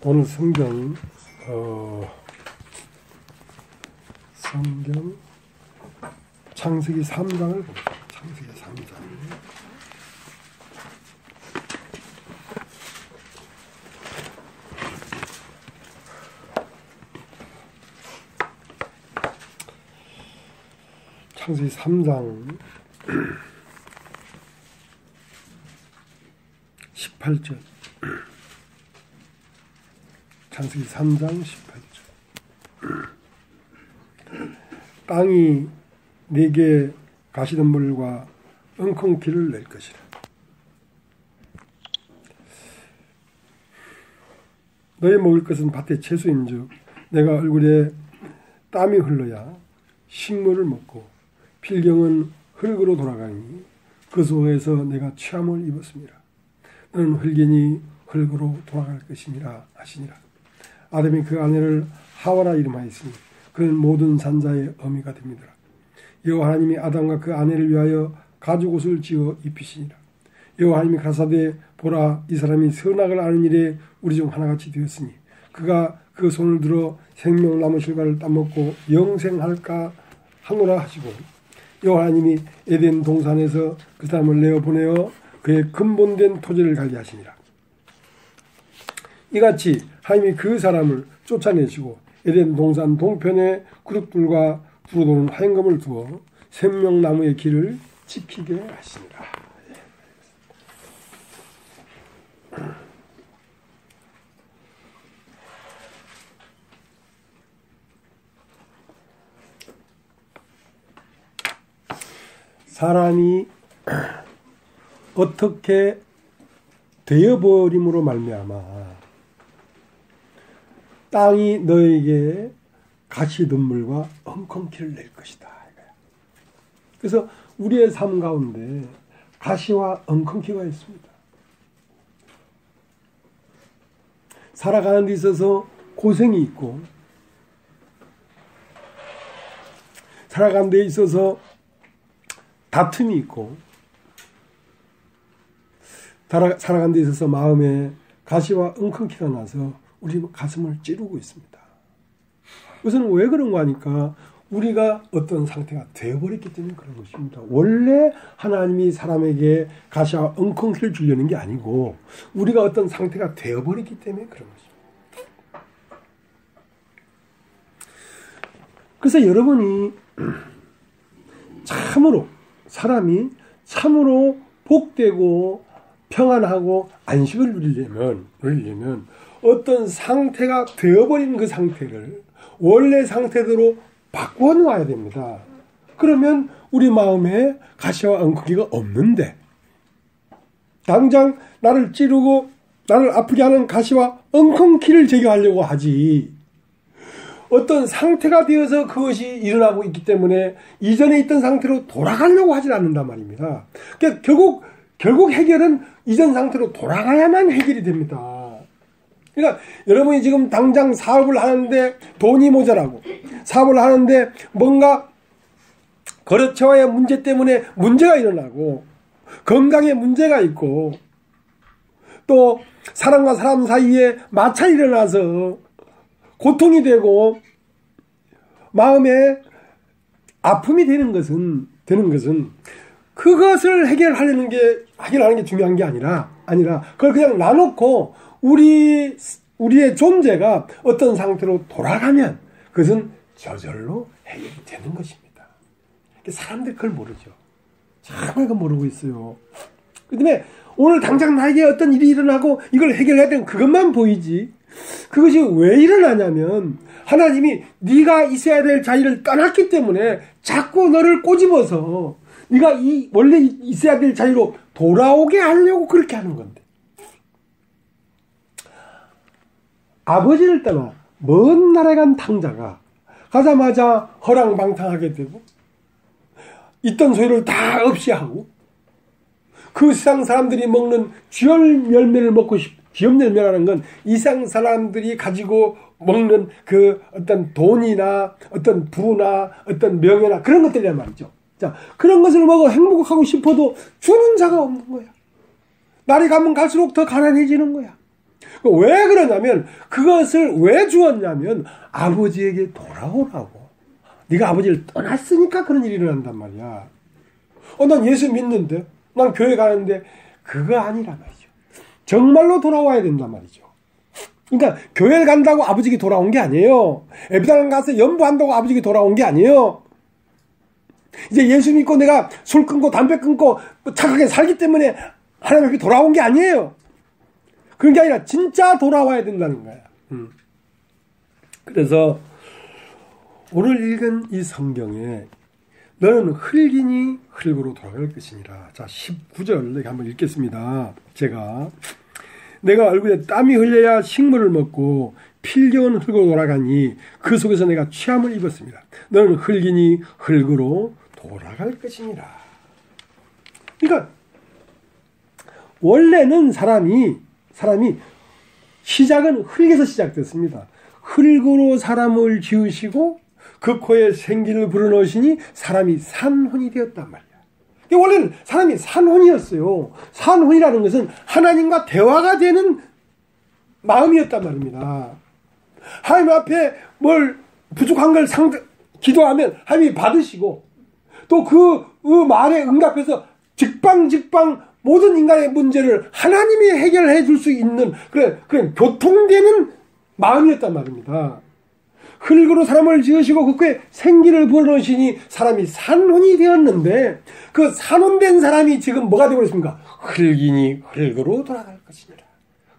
오늘 성경 창세기 3장을 보자. 창세기 3장. 창세기 3장 18절. 창세기 3장 18절. 땅이 네게 가시덤불과 엉겅퀴를 낼 것이라. 너희 먹을 것은 밭의 채소인즉 내가 얼굴에 땀이 흘러야 식물을 먹고 필경은 흙으로 돌아가니 그 속에서 내가 취함을 입었습니다. 너는 흙이니 흙으로 돌아갈 것이니라 하시니라. 아담이 그 아내를 하와라 이름하였으니 그는 모든 산자의 어미가 됩니다. 여호와 하나님이 아담과 그 아내를 위하여 가죽옷을 지어 입히시니라. 여호와 하나님이 가라사대 보라 이 사람이 선악을 아는 일에 우리 중 하나같이 되었으니 그가 그 손을 들어 생명나무 실과를 따먹고 영생할까 하노라 하시고 여호와 하나님이 에덴 동산에서 그 사람을 내어 보내어 그의 근본된 토지를 갈게 하시니라. 이같이 하나님이 그 사람을 쫓아내시고 에덴 동산 동편에 구둑들과 두루도는 화염검을 두어 생명나무의 길을 지키게 하시니라. 사람이 어떻게 되어버림으로 말미암아 땅이 너에게 가시덤불과 엉겅퀴를 낼 것이다. 그래서 우리의 삶 가운데 가시와 엉겅퀴가 있습니다. 살아가는 데 있어서 고생이 있고 살아가는 데 있어서 다툼이 있고 살아가는 데 있어서 마음에 가시와 엉겅퀴가 나서 우리 가슴을 찌르고 있습니다. 그것은 왜 그런가 하니까 우리가 어떤 상태가 되어버렸기 때문에 그런 것입니다. 원래 하나님이 사람에게 가시와 엉겅퀴를 주려는 게 아니고 우리가 어떤 상태가 되어버렸기 때문에 그런 것입니다. 그래서 여러분이 참으로 사람이 참으로 복되고 평안하고 안식을 누리려면 어떤 상태가 되어버린 그 상태를 원래 상태대로 바꿔 놓아야 됩니다. 그러면 우리 마음에 가시와 엉겅퀴가 없는데 당장 나를 찌르고 나를 아프게 하는 가시와 엉겅퀴를 제거하려고 하지 어떤 상태가 되어서 그것이 일어나고 있기 때문에 이전에 있던 상태로 돌아가려고 하질 않는단 말입니다. 그러니까 결국 해결은 이전 상태로 돌아가야만 해결이 됩니다. 그러니까 여러분이 지금 당장 사업을 하는데 돈이 모자라고 사업을 하는데 뭔가 거래처와의 문제 때문에 문제가 일어나고 건강에 문제가 있고 또 사람과 사람 사이에 마찰이 일어나서 고통이 되고 마음에 아픔이 되는 것은 그것을 해결하는 게 중요한 게 아니라 그걸 그냥 놔놓고 우리의 존재가 어떤 상태로 돌아가면 그것은 저절로 해결이 되는 것입니다. 사람들이 그걸 모르죠. 정말 그걸 모르고 있어요. 그 다음에 오늘 당장 나에게 어떤 일이 일어나고 이걸 해결해야 되는 그것만 보이지 그것이 왜 일어나냐면 하나님이 네가 있어야 될 자리를 떠났기 때문에 자꾸 너를 꼬집어서 네가 원래 있어야 될 자리로 돌아오게 하려고 그렇게 하는 건데 아버지를 떠나 먼 나라에 간 탕자가 가자마자 허랑방탕하게 되고 있던 소유를 다 없이 하고 그 세상 사람들이 먹는 쥐열 열매를 먹고 쥐염 열매라는 건 이 세상 사람들이 가지고 먹는 그 어떤 돈이나 어떤 부나 어떤 명예나 그런 것들이란 말이죠. 자, 그런 것을 먹어 행복하고 싶어도 주는 자가 없는 거야. 날이 가면 갈수록 더 가난해지는 거야. 왜 그러냐면 그것을 왜 주었냐면 아버지에게 돌아오라고. 네가 아버지를 떠났으니까 그런 일이 일어난단 말이야. 난 예수 믿는데, 난 교회 가는데 그거 아니란 말이죠. 정말로 돌아와야 된단 말이죠. 그러니까 교회 간다고 아버지가 돌아온 게 아니에요. 예배당 가서 연부한다고 아버지가 돌아온 게 아니에요. 이제 예수 믿고 내가 술 끊고 담배 끊고 착하게 살기 때문에 하나님 앞에 돌아온 게 아니에요. 그런 게 아니라 진짜 돌아와야 된다는 거야. 그래서 오늘 읽은 이 성경에 너는 흙이니 흙으로 돌아갈 것이니라. 자, 19절 내가 한번 읽겠습니다. 내가 얼굴에 땀이 흘려야 식물을 먹고 필경은 흙으로 돌아가니 그 속에서 내가 취함을 입었습니다. 너는 흙이니 흙으로 돌아갈 것이니라. 그러니까 원래는 사람이 시작은 흙에서 시작됐습니다. 흙으로 사람을 지으시고 그 코에 생기를 불어넣으시니 사람이 산혼이 되었단 말이야. 원래는 사람이 산혼이었어요. 산혼이라는 것은 하나님과 대화가 되는 마음이었단 말입니다. 하나님 앞에 뭘 부족한 걸 기도하면 하나님이 받으시고 또 그 말에 응답해서 직방직방 모든 인간의 문제를 하나님이 해결해 줄 수 있는 그런 교통되는 마음이었단 말입니다. 흙으로 사람을 지으시고 그 코에 생기를 불어넣으시니 사람이 산혼이 되었는데 그 산혼된 사람이 지금 뭐가 되어버렸습니까? 흙이니 흙으로 돌아갈 것이니라.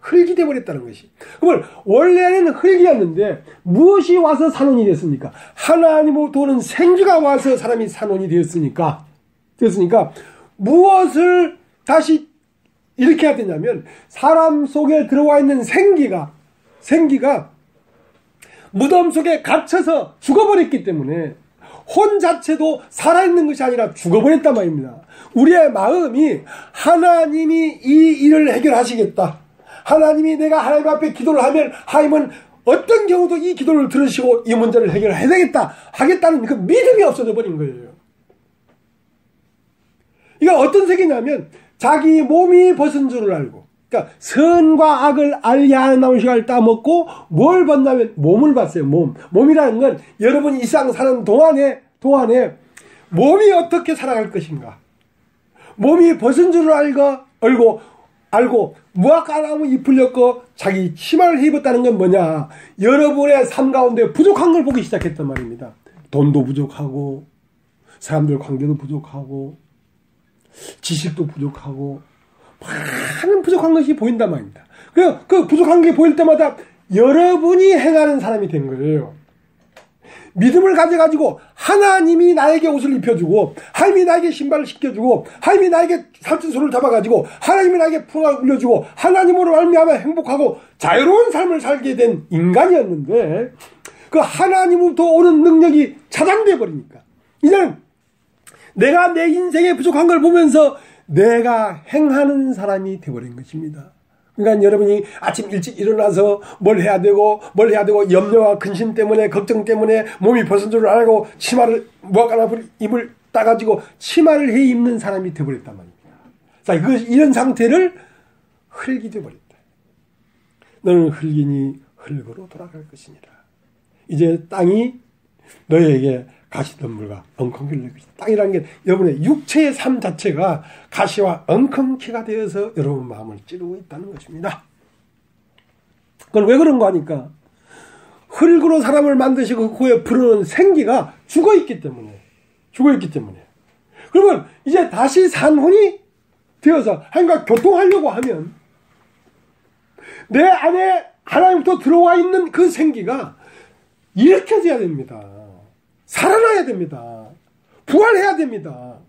흙이 되어버렸다는 것이. 그러면 원래는 흙이었는데 무엇이 와서 산혼이 됐습니까? 하나님으로부터 오는 생기가 와서 사람이 산혼이 되었으니까 무엇을 다시 이렇게 해야 되냐면 사람 속에 들어와 있는 생기가 무덤 속에 갇혀서 죽어버렸기 때문에 혼 자체도 살아있는 것이 아니라 죽어버렸단 말입니다. 우리의 마음이 하나님이 이 일을 해결하시겠다. 하나님이 내가 하나님 앞에 기도를 하면 하나님은 어떤 경우도 이 기도를 들으시고 이 문제를 해결해야 되겠다 하겠다는 그 믿음이 없어져 버린 거예요. 이게 어떤 색이냐면 자기 몸이 벗은 줄을 알고 그러니까 선과 악을 알게 하는 나무식을 따먹고 뭘 벗냐면 몸을 봤어요. 몸이라는 건 여러분이 이 세상 사는 동안에 몸이 어떻게 살아갈 것인가. 몸이 벗은 줄을 알고 무화과나무 잎을 엮고 자기 치마를 입었다는 건 뭐냐. 여러분의 삶 가운데 부족한 걸 보기 시작했단 말입니다. 돈도 부족하고 사람들 관계도 부족하고 지식도 부족하고 많은 부족한 것이 보인단 말입니다. 그 부족한 게 보일 때마다 여러분이 행하는 사람이 된 거예요. 믿음을 가져가지고 하나님이 나에게 옷을 입혀주고 하나님이 나에게 신발을 신겨주고 하나님이 나에게 살찐소를 잡아가지고 하나님이 나에게 풍악을 울려주고 하나님으로 말미암아 행복하고 자유로운 삶을 살게 된 인간이었는데 그 하나님으로부터 오는 능력이 차단돼 버리니까 이제는 내가 내 인생에 부족한 걸 보면서 내가 행하는 사람이 되어버린 것입니다. 그러니까 여러분이 아침 일찍 일어나서 뭘 해야 되고 염려와 근심 때문에 걱정 때문에 몸이 벗은 줄 알고 치마를 무화과나 입을 따가지고 치마를 해 입는 사람이 되어버렸단 말입니다. 자, 이런 상태를 흙이 되어버렸다. 너는 흙이니 흙으로 돌아갈 것이니라. 이제 땅이 너에게 가시덤불과 엉겅퀴를 낼 것이다. 땅이라는 게 여러분의 육체의 삶 자체가 가시와 엉겅퀴가 되어서 여러분 마음을 찌르고 있다는 것입니다. 그건 왜 그런가 하니까 흙으로 사람을 만드시고 그 코에 불어넣은 생기가 죽어있기 때문에 그러면 이제 다시 산혼이 되어서 하나님과 교통하려고 하면 내 안에 하나님부터 들어와 있는 그 생기가 일으켜져야 됩니다. 살아나야 됩니다. 부활해야 됩니다.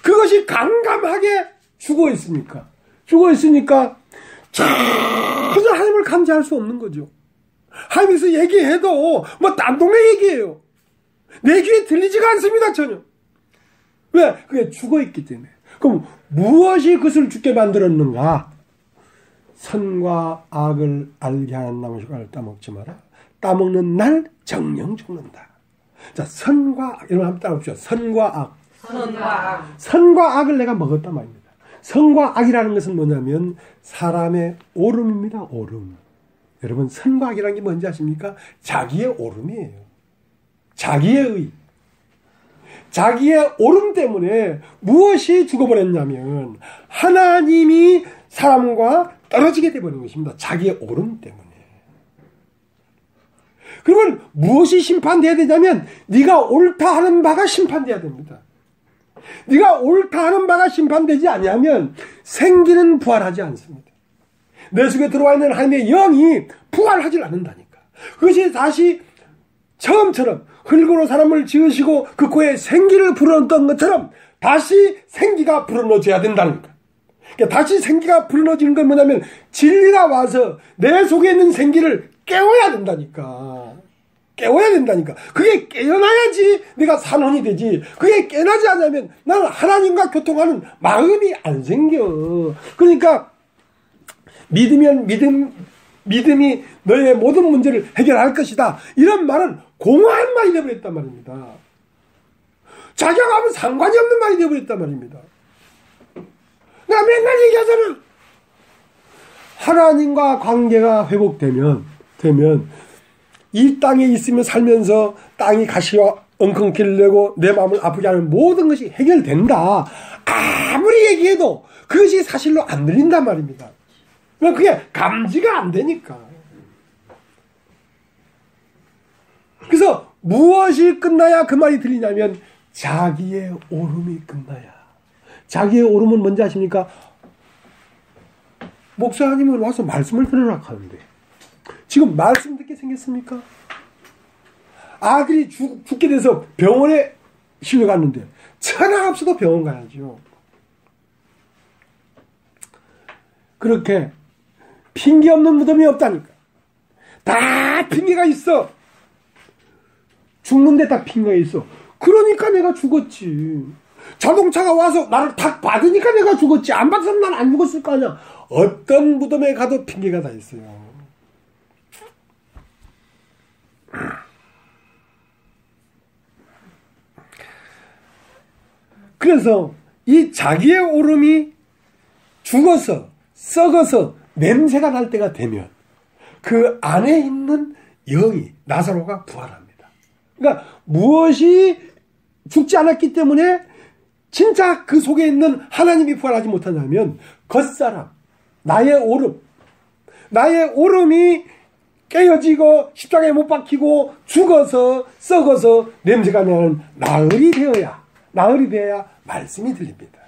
그것이 감감하게 죽어있으니까 전혀 하나님을 감지할 수 없는 거죠. 하나님께서 얘기해도 뭐 딴 동네 얘기예요. 내 귀에 들리지가 않습니다. 전혀. 왜? 그게 죽어있기 때문에. 그럼 무엇이 그것을 죽게 만들었는가? 선과 악을 알게 하는 나무식을 따먹지 마라. 따먹는 날 정령 죽는다. 자, 선과 악, 여러분 한번 따라봅시다. 선과 악. 선과 악을 내가 먹었단 말입니다. 선과 악이라는 것은 뭐냐면 사람의 오름입니다. 오름. 여러분 선과 악이라는 게 뭔지 아십니까? 자기의 오름이에요. 자기의 의. 자기의 오름 때문에 무엇이 죽어버렸냐면 하나님이 사람과 떨어지게 되어버린 것입니다. 자기의 오름 때문에. 그러면 무엇이 심판되어야 되냐면 네가 옳다 하는 바가 심판되어야 됩니다. 네가 옳다 하는 바가 심판되지 아니하면 생기는 부활하지 않습니다. 내 속에 들어와 있는 하나님의 영이 부활하지 않는다니까. 그것이 다시 처음처럼 흙으로 사람을 지으시고 그 코에 생기를 불어넣었던 것처럼 다시 생기가 불어넣어져야 된다니까. 그러니까 다시 생기가 불어넣어지는 건 뭐냐면 진리가 와서 내 속에 있는 생기를 깨워야 된다니까. 깨워야 된다니까. 그게 깨어나야지 내가 산혼이 되지. 그게 깨어나지 않으면 나는 하나님과 교통하는 마음이 안 생겨. 그러니까 믿음이 너의 모든 문제를 해결할 것이다. 이런 말은 공허한 말이 되어버렸단 말입니다. 자기가 하면 상관이 없는 말이 되어버렸단 말입니다. 내가 맨날 얘기하잖아. 하나님과 관계가 회복되면 이 땅에 있으며 살면서 땅이 가시와 엉겅퀴를 내고 내 마음을 아프게 하는 모든 것이 해결된다. 아무리 얘기해도 그것이 사실로 안 들린단 말입니다. 그게 감지가 안 되니까. 그래서 무엇이 끝나야 그 말이 들리냐면 자기의 오름이 끝나야. 자기의 오름은 뭔지 아십니까? 목사님은 와서 말씀을 들으라 하는데 지금 말씀 듣게 생겼습니까? 아들이 죽게 돼서 병원에 실려갔는데 천하 없어도 병원 가야죠. 그렇게 핑계 없는 무덤이 없다니까. 다 핑계가 있어. 죽는데 다 핑계가 있어. 그러니까 내가 죽었지. 자동차가 와서 나를 탁 받으니까 내가 죽었지. 안 받았으면 난 안 죽었을 거 아니야. 어떤 무덤에 가도 핑계가 다 있어요. 그래서 이 자기의 오름이 죽어서 썩어서 냄새가 날 때가 되면 그 안에 있는 영이 나사로가 부활합니다. 그러니까 무엇이 죽지 않았기 때문에 진짜 그 속에 있는 하나님이 부활하지 못하냐면 겉사람, 나의 오름이 깨어지고 십자가에 못 박히고 죽어서 썩어서 냄새가 나는 나흘이 되어야 말씀이 들립니다.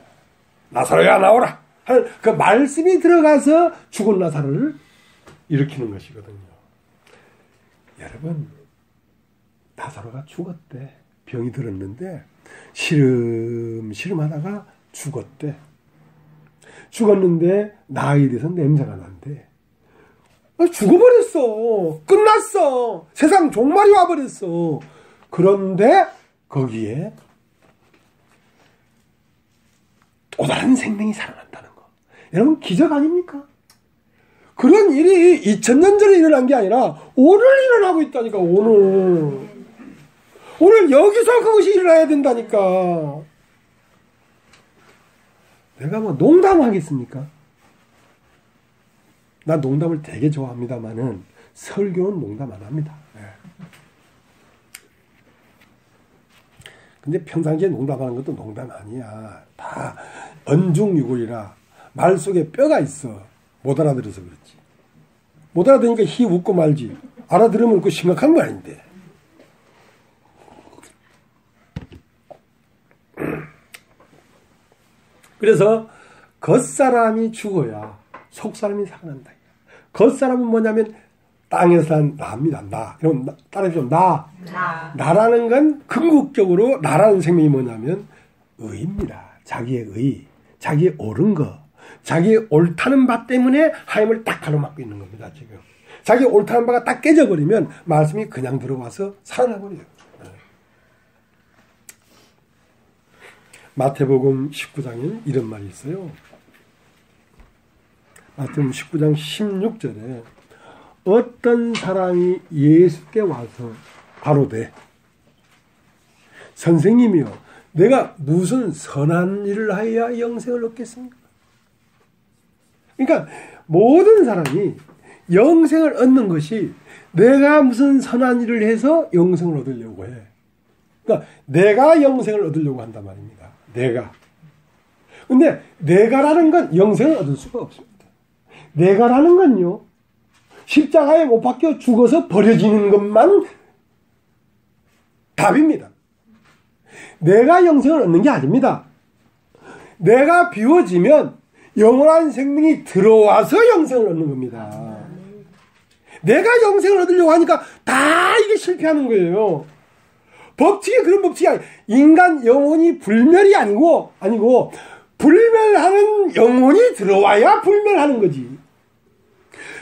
나사로야 나오라 하는 그 말씀이 들어가서 죽은 나사로를 일으키는 것이거든요. 여러분 나사로가 죽었대. 병이 들었는데 시름하다가 죽었대. 죽었는데 나흘이 돼서 냄새가 난대. 죽어버렸어. 끝났어. 세상 종말이 와버렸어. 그런데 거기에 또 다른 생명이 살아난다는 거. 여러분 기적 아닙니까? 그런 일이 2000년 전에 일어난 게 아니라 오늘 일어나고 있다니까. 오늘 여기서 그것이 일어나야 된다니까. 내가 뭐 농담하겠습니까? 나 농담을 되게 좋아합니다만은 설교는 농담 안 합니다. 네. 근데 평상시에 농담하는 것도 농담 아니야. 다 언중유골이라 말 속에 뼈가 있어. 못 알아들어서 그렇지. 못 알아들으니까 히 웃고 말지. 알아들으면 그거 심각한 거 아닌데. 그래서 겉사람이 죽어야 속사람이 살아난다. 겉사람은 뭐냐면 땅에서 산 나입니다. 나. 그럼 따라해서 나라는 건 궁극적으로 나라는 생명이 뭐냐면 의입니다. 자기의 의, 자기의 옳은 거, 자기의 옳다는 바 때문에 하나님을 딱 가로막고 있는 겁니다. 지금 자기 옳다는 바가 딱 깨져버리면 말씀이 그냥 들어와서 살아나버려요. 마태복음 19장에 이런 말이 있어요. 마태복음 19장 16절에 어떤 사람이 예수께 와서 가로되 선생님이요 내가 무슨 선한 일을 하여야 영생을 얻겠습니까? 그러니까 모든 사람이 영생을 얻는 것이 내가 무슨 선한 일을 해서 영생을 얻으려고 해. 그러니까 내가 영생을 얻으려고 한단 말입니다. 내가. 근데 내가라는 건 영생을 얻을 수가 없습니다. 내가라는 건요, 십자가에 못 박혀 죽어서 버려지는 것만 답입니다. 내가 영생을 얻는 게 아닙니다. 내가 비워지면 영원한 생명이 들어와서 영생을 얻는 겁니다. 내가 영생을 얻으려고 하니까 다 이게 실패하는 거예요. 법칙이 그런 법칙이 아니에요. 인간 영혼이 불멸이 아니고 불멸하는 영혼이 들어와야 불멸하는 거지.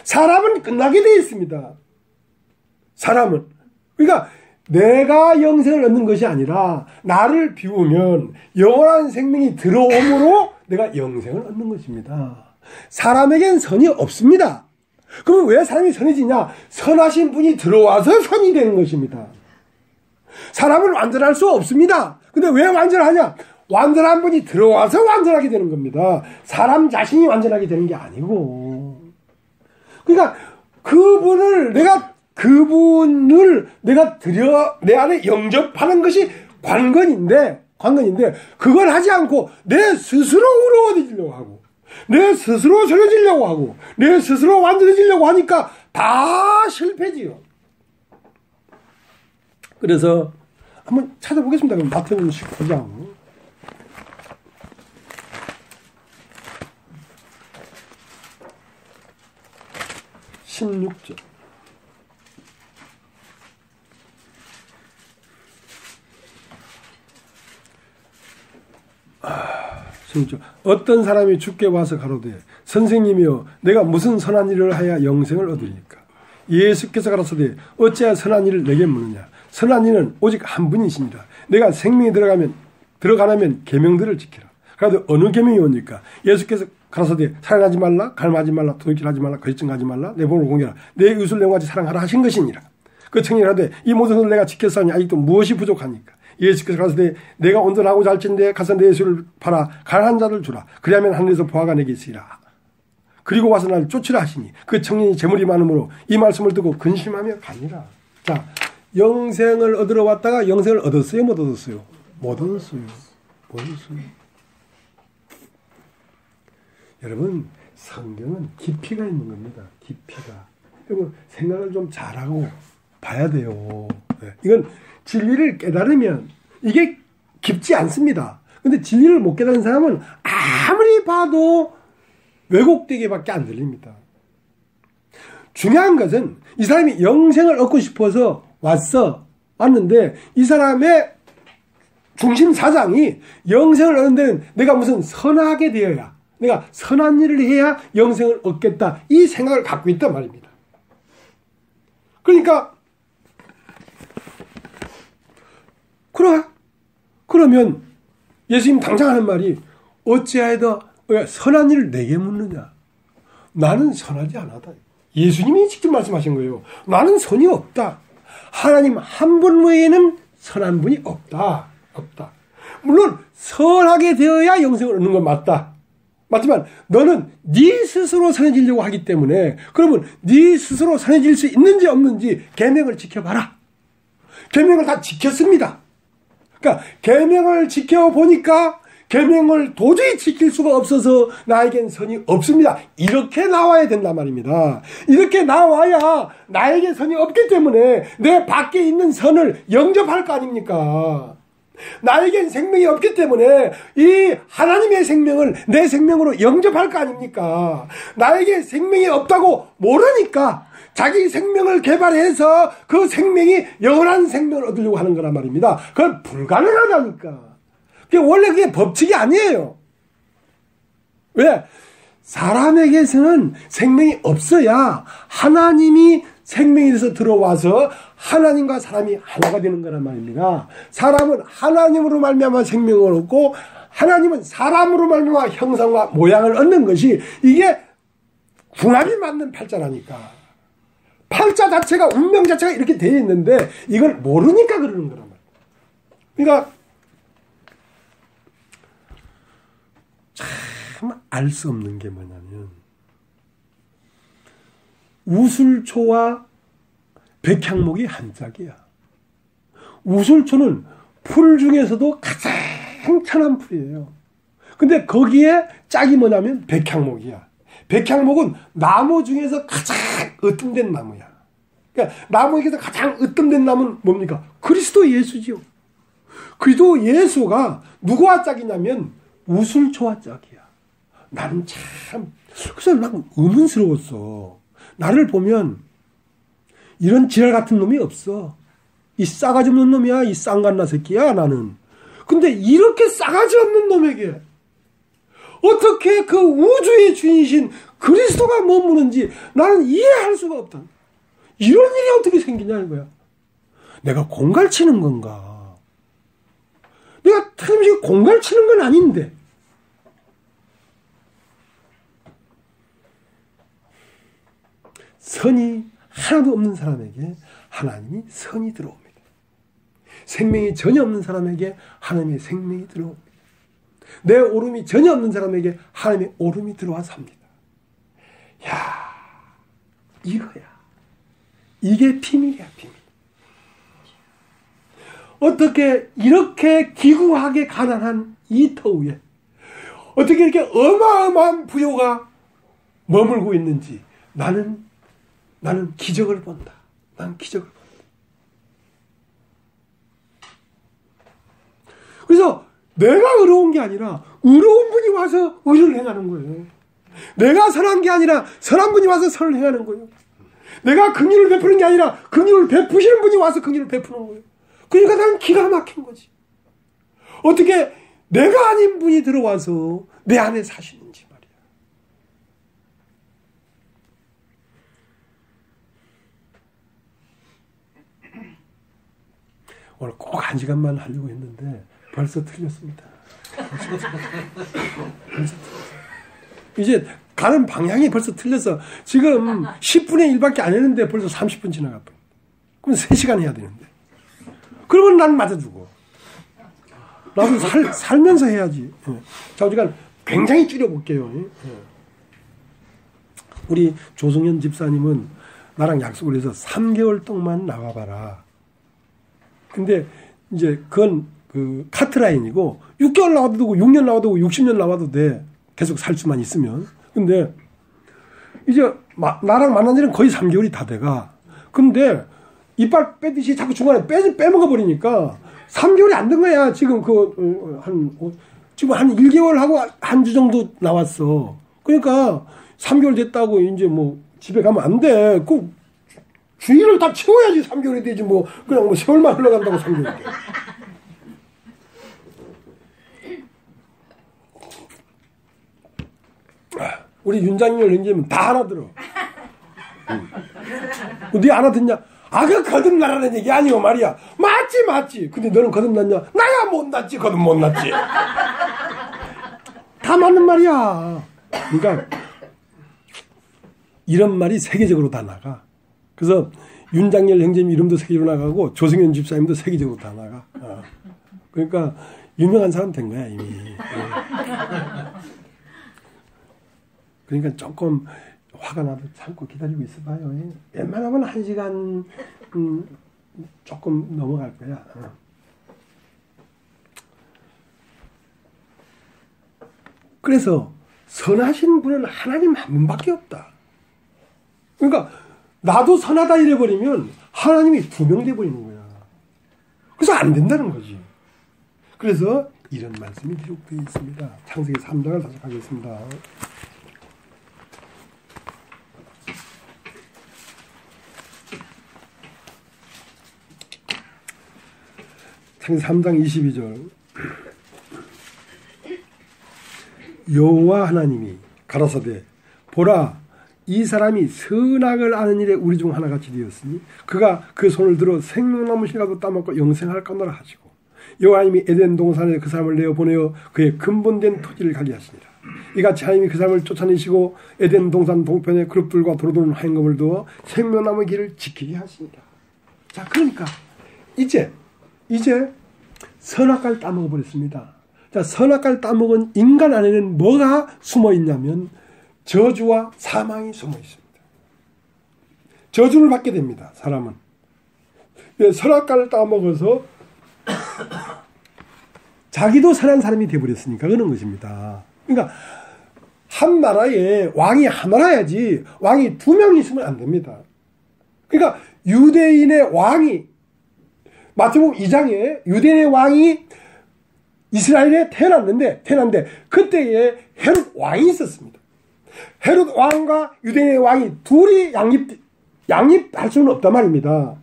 사람은 끝나게 되어 있습니다. 사람은. 그러니까 내가 영생을 얻는 것이 아니라 나를 비우면 영원한 생명이 들어오므로 내가 영생을 얻는 것입니다. 사람에겐 선이 없습니다. 그러면 왜 사람이 선해지냐? 선하신 분이 들어와서 선이 되는 것입니다. 사람은 완전할 수 없습니다. 근데 왜 완전하냐? 완전한 분이 들어와서 완전하게 되는 겁니다. 사람 자신이 완전하게 되는 게 아니고. 그러니까 그분을 내가 내 안에 영접하는 것이 관건인데 그걸 하지 않고 내 스스로 우러워지려고 하고 내 스스로 전해지려고 하고 내 스스로 완전해지려고 하니까 다 실패지요. 그래서 한번 찾아보겠습니다. 그럼 마태복음 19장 16절. 어떤 사람이 주께 와서 가로되 선생님이여 내가 무슨 선한 일을 하여 영생을 얻으리까? 예수께서 가라사대 어찌하여 선한 일을 내게 묻느냐? 선한 이는 오직 한 분이시니라. 내가 생명이 들어가려면 계명들을 지키라. 그런데 어느 계명이 옵니까? 예수께서 가라사대 사랑하지 말라, 갈망하지 말라, 도둑질하지 말라, 거짓증하지 말라, 내 몸을 공개하라, 내 이웃을 내 같이 사랑하라 하신 것이니라. 그 청년이 가라되 이 모든 것을 내가 지켰사오니 아직도 무엇이 부족하니까? 예수께서 가라사대 내가 온전하고 잘친데 가서 내 예수를 팔아 가난한 자들 주라. 그리하면 하늘에서 보화가 내게 있으리라. 그리고 와서 날 쫓으라 하시니 그 청년이 재물이 많으므로 이 말씀을 듣고 근심하며 가니라. 자, 영생을 얻으러 왔다가 영생을 얻었어요? 못 얻었어요? 못 얻었어요. 여러분, 성경은 깊이가 있는 겁니다. 깊이가. 여러분, 생각을 좀 잘하고 봐야 돼요. 네. 이건 진리를 깨달으면 이게 깊지 않습니다. 근데 진리를 못 깨달은 사람은 아무리 봐도 왜곡되게밖에 안 들립니다. 중요한 것은 이 사람이 영생을 얻고 싶어서 왔는데 이 사람의 중심 사상이 영생을 얻는 데는 내가 무슨 선하게 되어야, 내가 선한 일을 해야 영생을 얻겠다, 이 생각을 갖고 있단 말입니다. 그러니까 그러면 예수님 당장 하는 말이 어찌하여도 선한 일을 내게 묻느냐? 나는 선하지 않았다. 예수님이 직접 말씀하신 거예요. 나는 선이 없다. 하나님 한 분 외에는 선한 분이 없다. 물론 선하게 되어야 영생을 얻는 건 맞다. 맞지만 너는 네 스스로 선해지려고 하기 때문에 그러면 네 스스로 선해질 수 있는지 없는지 계명을 지켜봐라. 계명을 다 지켰습니다. 그러니까 계명을 지켜보니까 계명을 도저히 지킬 수가 없어서 나에겐 선이 없습니다. 이렇게 나와야 된단 말입니다. 이렇게 나와야 나에게 선이 없기 때문에 내 밖에 있는 선을 영접할 거 아닙니까? 나에겐 생명이 없기 때문에 이 하나님의 생명을 내 생명으로 영접할 거 아닙니까? 나에게 생명이 없다고 모르니까 자기 생명을 개발해서 그 생명이 영원한 생명을 얻으려고 하는 거란 말입니다. 그건 불가능하다니까. 원래 그게 법칙이 아니에요. 왜? 사람에게서는 생명이 없어야 하나님이 생명이 돼서 들어와서 하나님과 사람이 하나가 되는 거란 말입니다. 사람은 하나님으로 말미암아 생명을 얻고 하나님은 사람으로 말미암아 형상과 모양을 얻는 것이 이게 궁합이 맞는 팔자라니까. 팔자 자체가 운명 자체가 이렇게 되어 있는데 이걸 모르니까 그러는 거란 말이에요. 그러니까 참 알 수 없는 게 뭐냐면 우술초와 백향목이 한 짝이야. 우술초는 풀 중에서도 가장 천한 풀이에요. 근데 거기에 짝이 뭐냐면 백향목이야. 백향목은 나무 중에서 가장 으뜸된 나무야. 그러니까 나무 중에서 가장 으뜸된 나무는 뭡니까? 그리스도 예수지요. 그리스도 예수가 누구와 짝이냐면 우술초와 짝이야. 나는 참, 그래서 난 의문스러웠어. 나를 보면 이런 지랄 같은 놈이 없어. 이 싸가지 없는 놈이야. 이 쌍간나 새끼야 나는. 근데 이렇게 싸가지 없는 놈에게 어떻게 그 우주의 주인이신 그리스도가 머무는지 나는 이해할 수가 없다. 이런 일이 어떻게 생기냐 이거야. 내가 공갈치는 건가? 내가 틀림없이 공갈치는 건 아닌데. 선이 하나도 없는 사람에게 하나님이 선이 들어옵니다. 생명이 전혀 없는 사람에게 하나님의 생명이 들어옵니다. 내 오름이 전혀 없는 사람에게 하나님의 오름이 들어와 삽니다. 야, 이거야. 이게 비밀이야, 비밀. 어떻게 이렇게 기구하게 가난한 이 터위에 어떻게 이렇게 어마어마한 부요가 머물고 있는지 나는 기적을 본다. 나는 기적을 본다. 그래서 내가 의로운 게 아니라 의로운 분이 와서 의를 행하는 거예요. 내가 선한 게 아니라 선한 분이 와서 선을 행하는 거예요. 내가 긍휼을 베푸는 게 아니라 긍휼을 베푸시는 분이 와서 긍휼을 베푸는 거예요. 그러니까 나는 기가 막힌 거지. 어떻게 내가 아닌 분이 들어와서 내 안에 사시는지 말이야. 오늘 꼭 1시간만 하려고 했는데 벌써 틀렸습니다. 이제 가는 방향이 벌써 틀려서 지금 10분의 1밖에 안 했는데 벌써 30분 지나가 버려. 그럼 3시간 해야 되는데. 그러면 난 맞아주고. 나도 살면서 해야지. 자, 우리가 굉장히 줄여볼게요. 우리 조성현 집사님은 나랑 약속을 해서 3개월 동안 나와봐라. 근데 이제 그건 그 카트라인이고 6개월 나와도 되고 6년 나와도 되고 60년 나와도 돼. 계속 살 수만 있으면. 근데 이제 나랑 만난 지는 거의 3개월이 다 돼가. 근데 이빨 빼듯이 자꾸 중간에 빼먹어 버리니까 3개월이 안 된 거야. 지금 지금 한 1개월 하고 한 주 정도 나왔어. 그러니까 3개월 됐다고 이제 뭐 집에 가면 안 돼. 그 주일을 다 채워야지 3개월이 되지 뭐 그냥 뭐 세월만 흘러간다고 3개월이 돼. 우리 윤장열 형제는 다 알아들어. 네 알아듣냐? 그 거듭나라는 얘기 아니고 말이야. 맞지. 근데 너는 거듭났냐? 나야 못났지. 거듭 못났지. 다 맞는 말이야. 그러니까 이런 말이 세계적으로 다 나가. 그래서 윤장열 형제님 이름도 세계적으로 나가고 조승현 집사님도 세계적으로 다 나가. 그러니까 유명한 사람 된 거야 이미. 그러니까 조금 화가 나도 참고 기다리고 있어봐요. 웬만하면 1시간 조금 넘어갈 거야. 그래서 선하신 분은 하나님 한 분밖에 없다. 그러니까 나도 선하다 이래버리면 하나님이 2명 돼버리는 거야. 그래서 안 된다는 거지. 그래서 이런 말씀이 기록되어 있습니다. 창세기 3장을 다시 가겠습니다. 창세기 3장 22절. 여호와 하나님이 가라사대 보라 이 사람이 선악을 아는 일에 우리 중 하나같이 되었으니 그가 그 손을 들어 생명나무 실과도 따먹고 영생할 거노라 하시고 여호와 하나님이 에덴 동산에 그 사람을 내어 보내어 그의 근본된 토지를 관리하시니라. 이같이 하나님이 그 사람을 쫓아내시고 에덴 동산 동편에 그룹들과 도로도는 화임검을 두어 생명나무 길을 지키게 하십니다. 자, 그러니까 이제 선악과를 따먹어 버렸습니다. 자, 선악과를 따먹은 인간 안에는 뭐가 숨어 있냐면 저주와 사망이 숨어 있습니다. 저주를 받게 됩니다. 사람은. 선악과를 따먹어서 자기도 선한 사람이 되어버렸으니까 그런 것입니다. 그러니까 한 나라에 왕이 하나야지 왕이 2명 있으면 안 됩니다. 그러니까 유대인의 왕이 마태복음 2장에 유대인의 왕이 이스라엘에 태어났는데 그때에 헤롯 왕이 있었습니다. 헤롯 왕과 유대인의 왕이 둘이 양립할 수는 없단 말입니다.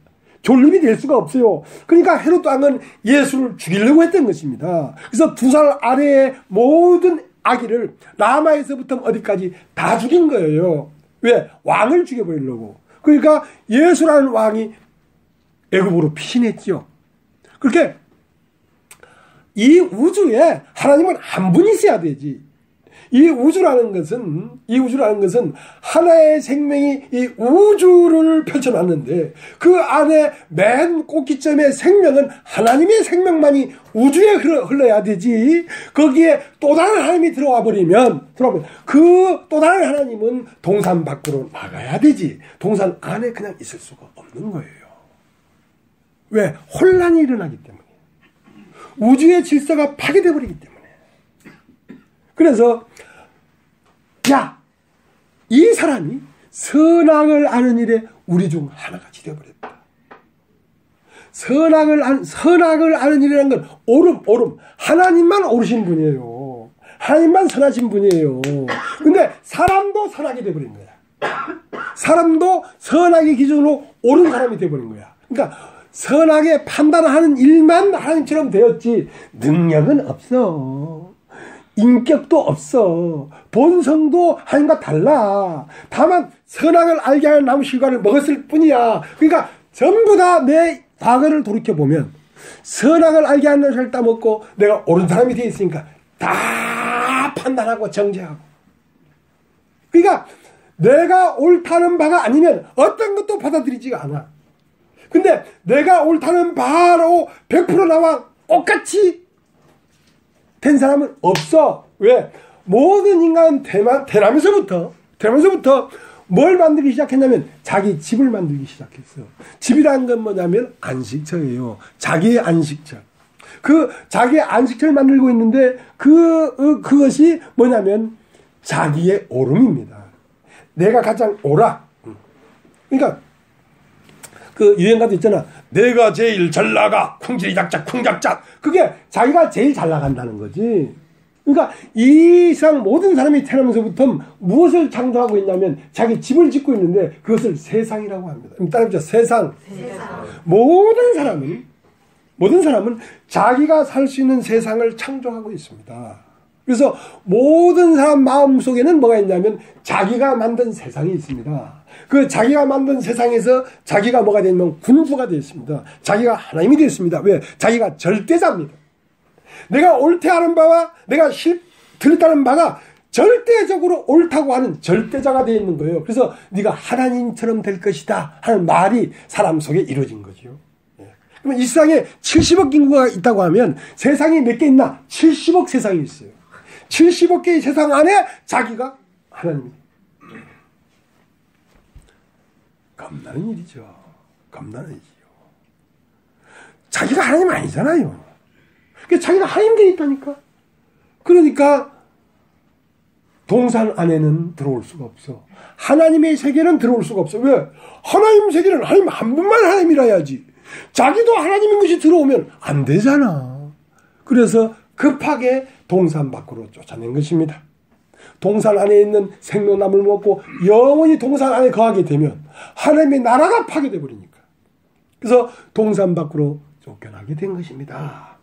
존립이 될 수가 없어요. 그러니까 헤롯 왕은 예수를 죽이려고 했던 것입니다. 그래서 2살 아래의 모든 아기를 라마에서부터 어디까지 다 죽인 거예요. 왜? 왕을 죽여버리려고. 그러니까 예수라는 왕이 애굽으로 피신했죠. 그렇게 이 우주에 하나님은 한 분이 있어야 되지. 이 우주라는 것은 하나의 생명이 이 우주를 펼쳐놨는데 그 안에 맨 꼭지점의 생명은 하나님의 생명만이 우주에 흘러야 되지. 거기에 또 다른 하나님이 들어와 버리면 그 또 다른 하나님은 동산 밖으로 나가야 되지. 동산 안에 그냥 있을 수가 없는 거예요. 왜? 혼란이 일어나기 때문에. 우주의 질서가 파괴되어 버리기 때문에. 그래서 이 사람이 선악을 아는 일에 우리 중 하나같이 되어버렸다. 선악을 아는 일이라는 건 옳음. 하나님만 옳으신 분이에요. 하나님만 선하신 분이에요. 근데 사람도 선하게 되어버린 거야. 사람도 선악의 기준으로 옳은 사람이 되어버린 거야. 그러니까 선하게 판단하는 일만 하나님처럼 되었지 능력은 없어. 인격도 없어. 본성도 하나님과 달라. 다만 선악을 알게 하는 나무 실과를 먹었을 뿐이야. 그러니까 전부 다 내 과거를 돌이켜보면 선악을 알게 하는 것을 따먹고 내가 옳은 사람이 되어 있으니까 다 판단하고 정죄하고. 그러니까 내가 옳다는 바가 아니면 어떤 것도 받아들이지가 않아. 근데 내가 옳다는 바로 100% 나와 똑같이 된 사람은 없어. 왜? 모든 인간은 태어나면서부터 뭘 만들기 시작했냐면 자기 집을 만들기 시작했어. 집이라는 건 뭐냐면 안식처예요. 자기의 안식처. 그 자기의 안식처를 만들고 있는데 그것이 뭐냐면 자기의 옳음입니다. 내가 가장 옳아. 그러니까 그 유행가도 있잖아. 내가 제일 잘 나가. 쿵지작작. 그게 자기가 제일 잘 나간다는 거지. 그러니까 이 세상 모든 사람이 태어나면서부터 무엇을 창조하고 있냐면 자기 집을 짓고 있는데 그것을 세상이라고 합니다. 따라해보자. 세상. 모든 사람은 자기가 살 수 있는 세상을 창조하고 있습니다. 그래서 모든 사람 마음속에는 뭐가 있냐면 자기가 만든 세상이 있습니다. 그 자기가 만든 세상에서 자기가 뭐가 되냐면 군주가 되었습니다. 자기가 하나님이 되었습니다. 왜? 자기가 절대자입니다. 내가 옳다는 바와 내가 틀렸다는 바가 절대적으로 옳다고 하는 절대자가 되어 있는 거예요. 그래서 네가 하나님처럼 될 것이다 하는 말이 사람 속에 이루어진 거죠. 그러면 이 세상에 70억 인구가 있다고 하면 세상이 몇 개 있나? 70억 세상이 있어요. 70억 개의 세상 안에 자기가 하나님이에요. 겁나는 일이죠. 자기가 하나님 아니잖아요. 자기가 하나님 되어 있다니까. 그러니까 동산 안에는 들어올 수가 없어. 하나님의 세계는 들어올 수가 없어. 왜? 하나님 세계는 하나님 한 분만 하나님이라야지. 자기도 하나님인 것이 들어오면 안 되잖아. 그래서 급하게 동산 밖으로 쫓아낸 것입니다. 동산 안에 있는 생명나무를 먹고 영원히 동산 안에 거하게 되면 하나님의 나라가 파괴되어 버리니까. 그래서 동산 밖으로 쫓겨나게 된 것입니다.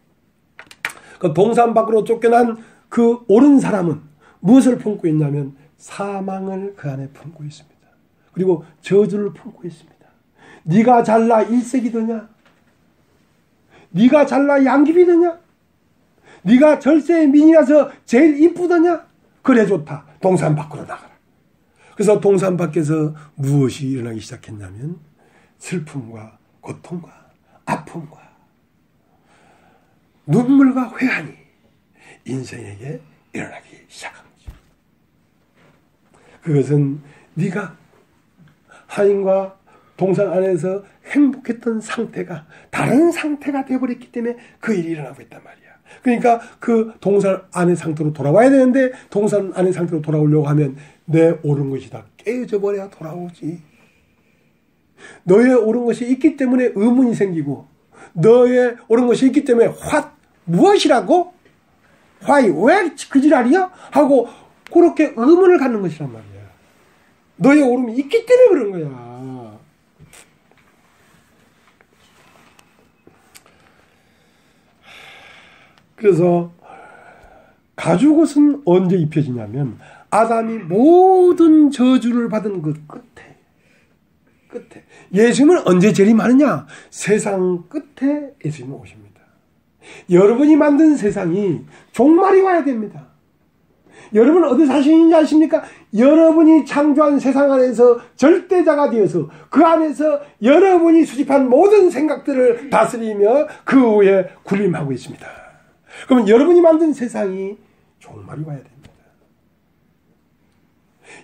그 동산 밖으로 쫓겨난 그 옳은 사람은 무엇을 품고 있냐면 사망을 그 안에 품고 있습니다. 그리고 저주를 품고 있습니다. 네가 잘나 일색이 되냐? 네가 잘나 양귀비 되냐? 네가 절세의 민이라서 제일 이쁘더냐? 그래 좋다. 동산 밖으로 나가라. 그래서 동산 밖에서 무엇이 일어나기 시작했냐면 슬픔과 고통과 아픔과 눈물과 회한이 인생에게 일어나기 시작한 거죠. 그것은 네가 하나님과 동산 안에서 행복했던 상태가 다른 상태가 되어버렸기 때문에 그 일이 일어나고 있단 말이야. 그러니까 그 동산 안의 상태로 돌아와야 되는데 동산 안의 상태로 돌아오려고 하면 내 옳은 것이 다 깨어져 버려야 돌아오지. 너의 옳은 것이 있기 때문에 의문이 생기고 너의 옳은 것이 있기 때문에 무엇이라고? Why? 왜 그 지랄이야? 하고 그렇게 의문을 갖는 것이란 말이야. 너의 옳음이 있기 때문에 그런 거야. 그래서 가죽옷은 언제 입혀지냐면 아담이 모든 저주를 받은 그 끝에 예수님은 언제 재림하느냐? 세상 끝에 예수님은 오십니다. 여러분이 만든 세상이 종말이 와야 됩니다. 여러분 어디 사시는지 아십니까? 여러분이 창조한 세상 안에서 절대자가 되어서 그 안에서 여러분이 수집한 모든 생각들을 다스리며 그 후에 군림하고 있습니다. 그러면 여러분이 만든 세상이 종말이 와야 됩니다.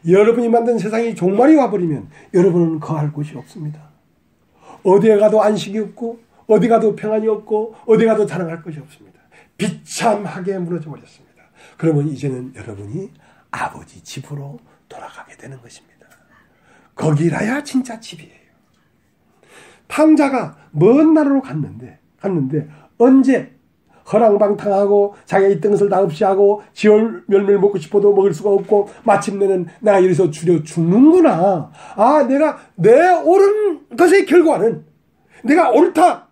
여러분이 만든 세상이 종말이 와버리면 여러분은 거할 곳이 없습니다. 어디에 가도 안식이 없고 어디 가도 평안이 없고 어디 가도 자랑할 것이 없습니다. 비참하게 무너져 버렸습니다. 그러면 이제는 여러분이 아버지 집으로 돌아가게 되는 것입니다. 거기라야 진짜 집이에요. 탕자가 먼 나라로 갔는데 언제 허랑방탕하고 자기가 있던 것을 다 없이 하고 지올 열매를 먹고 싶어도 먹을 수가 없고 마침내는 내가 여기서 줄여 죽는구나. 아, 내가 내 옳은 것의 결과는 내가 옳다.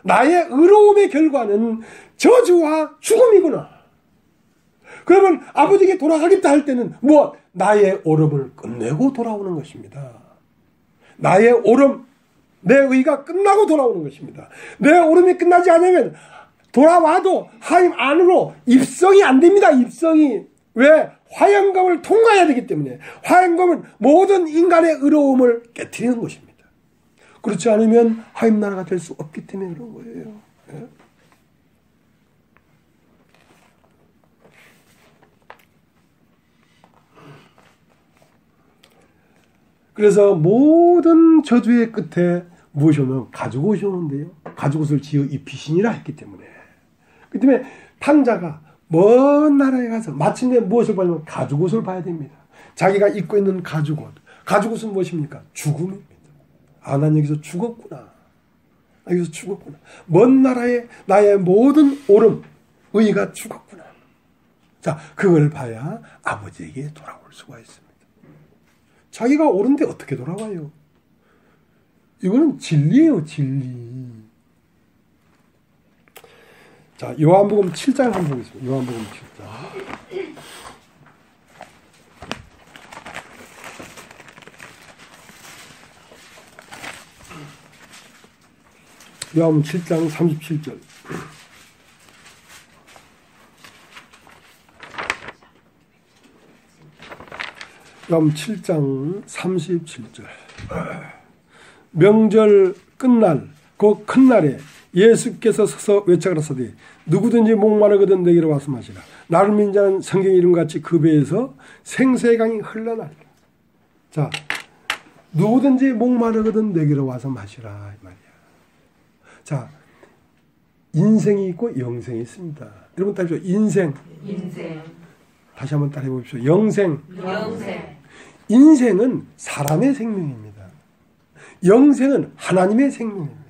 나의 의로움의 결과는 저주와 죽음이구나. 그러면 아버지에게 돌아가겠다 할 때는 나의 옳음을 끝내고 돌아오는 것입니다. 나의 옳음, 내 의가 끝나고 돌아오는 것입니다. 내 옳음이 끝나지 않으면 돌아와도 하나님 안으로 입성이 안 됩니다. 입성이. 왜? 화영검을 통과해야 되기 때문에. 화영검은 모든 인간의 의로움을 깨트리는 것입니다. 그렇지 않으면 하나님 나라가 될 수 없기 때문에 그런 거예요. 네? 그래서 모든 저주의 끝에 무엇이 오면 가죽옷이 오는데요. 가죽옷을 지어 입히시니라 했기 때문에. 그 때문에 탕자가 먼 나라에 가서 마침내 무엇을 봐야면 가죽옷을 봐야 됩니다. 자기가 입고 있는 가죽옷. 가죽옷은 무엇입니까? 죽음입니다. 아, 난 여기서 죽었구나. 여기서 죽었구나. 먼 나라에 나의 모든 옳음, 의가 죽었구나. 자, 그걸 봐야 아버지에게 돌아올 수가 있습니다. 자기가 옳은데 어떻게 돌아와요? 이거는 진리예요, 진리. 자, 요한복음 7장 한번 보겠습니다. 요한복음 7장. 요한복음 7장 37절. 요한복음 7장 37절. 명절 끝날 그 큰 날에 예수께서 서서 외쳐가라사대 누구든지 목마르거든 내게로 와서 마시라. 나를 믿는 자는 성경 이름같이 그 배에서 생수의 강이 흘러나리라. 자, 누구든지 목마르거든 내게로 와서 마시라 이 말이야. 자, 인생이 있고 영생이 있습니다. 여러분 따라해보세요. 인생. 다시 한번 따라해보십시오. 영생. 인생은 사람의 생명입니다. 영생은 하나님의 생명입니다.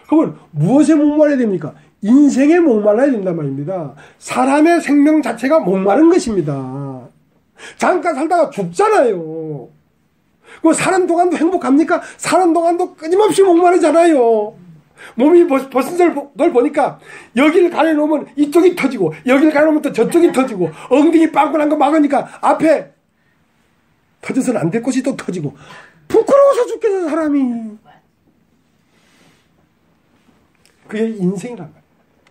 그러면 무엇에 목말라야 됩니까? 인생에 목말라야 된단 말입니다. 사람의 생명 자체가 목마른 것입니다. 잠깐 살다가 죽잖아요. 그 사는 동안도 행복합니까? 사는 동안도 끊임없이 목마르잖아요. 몸이 벗은 걸 보니까 여기를 가려놓으면 이쪽이 터지고 여기를 가려놓으면 또 저쪽이 터지고 엉덩이 빵꾸난 거 막으니까 앞에 터져서는 안 될 곳이 또 터지고 부끄러워서 죽겠어 사람이. 그게 인생이란 말이에요.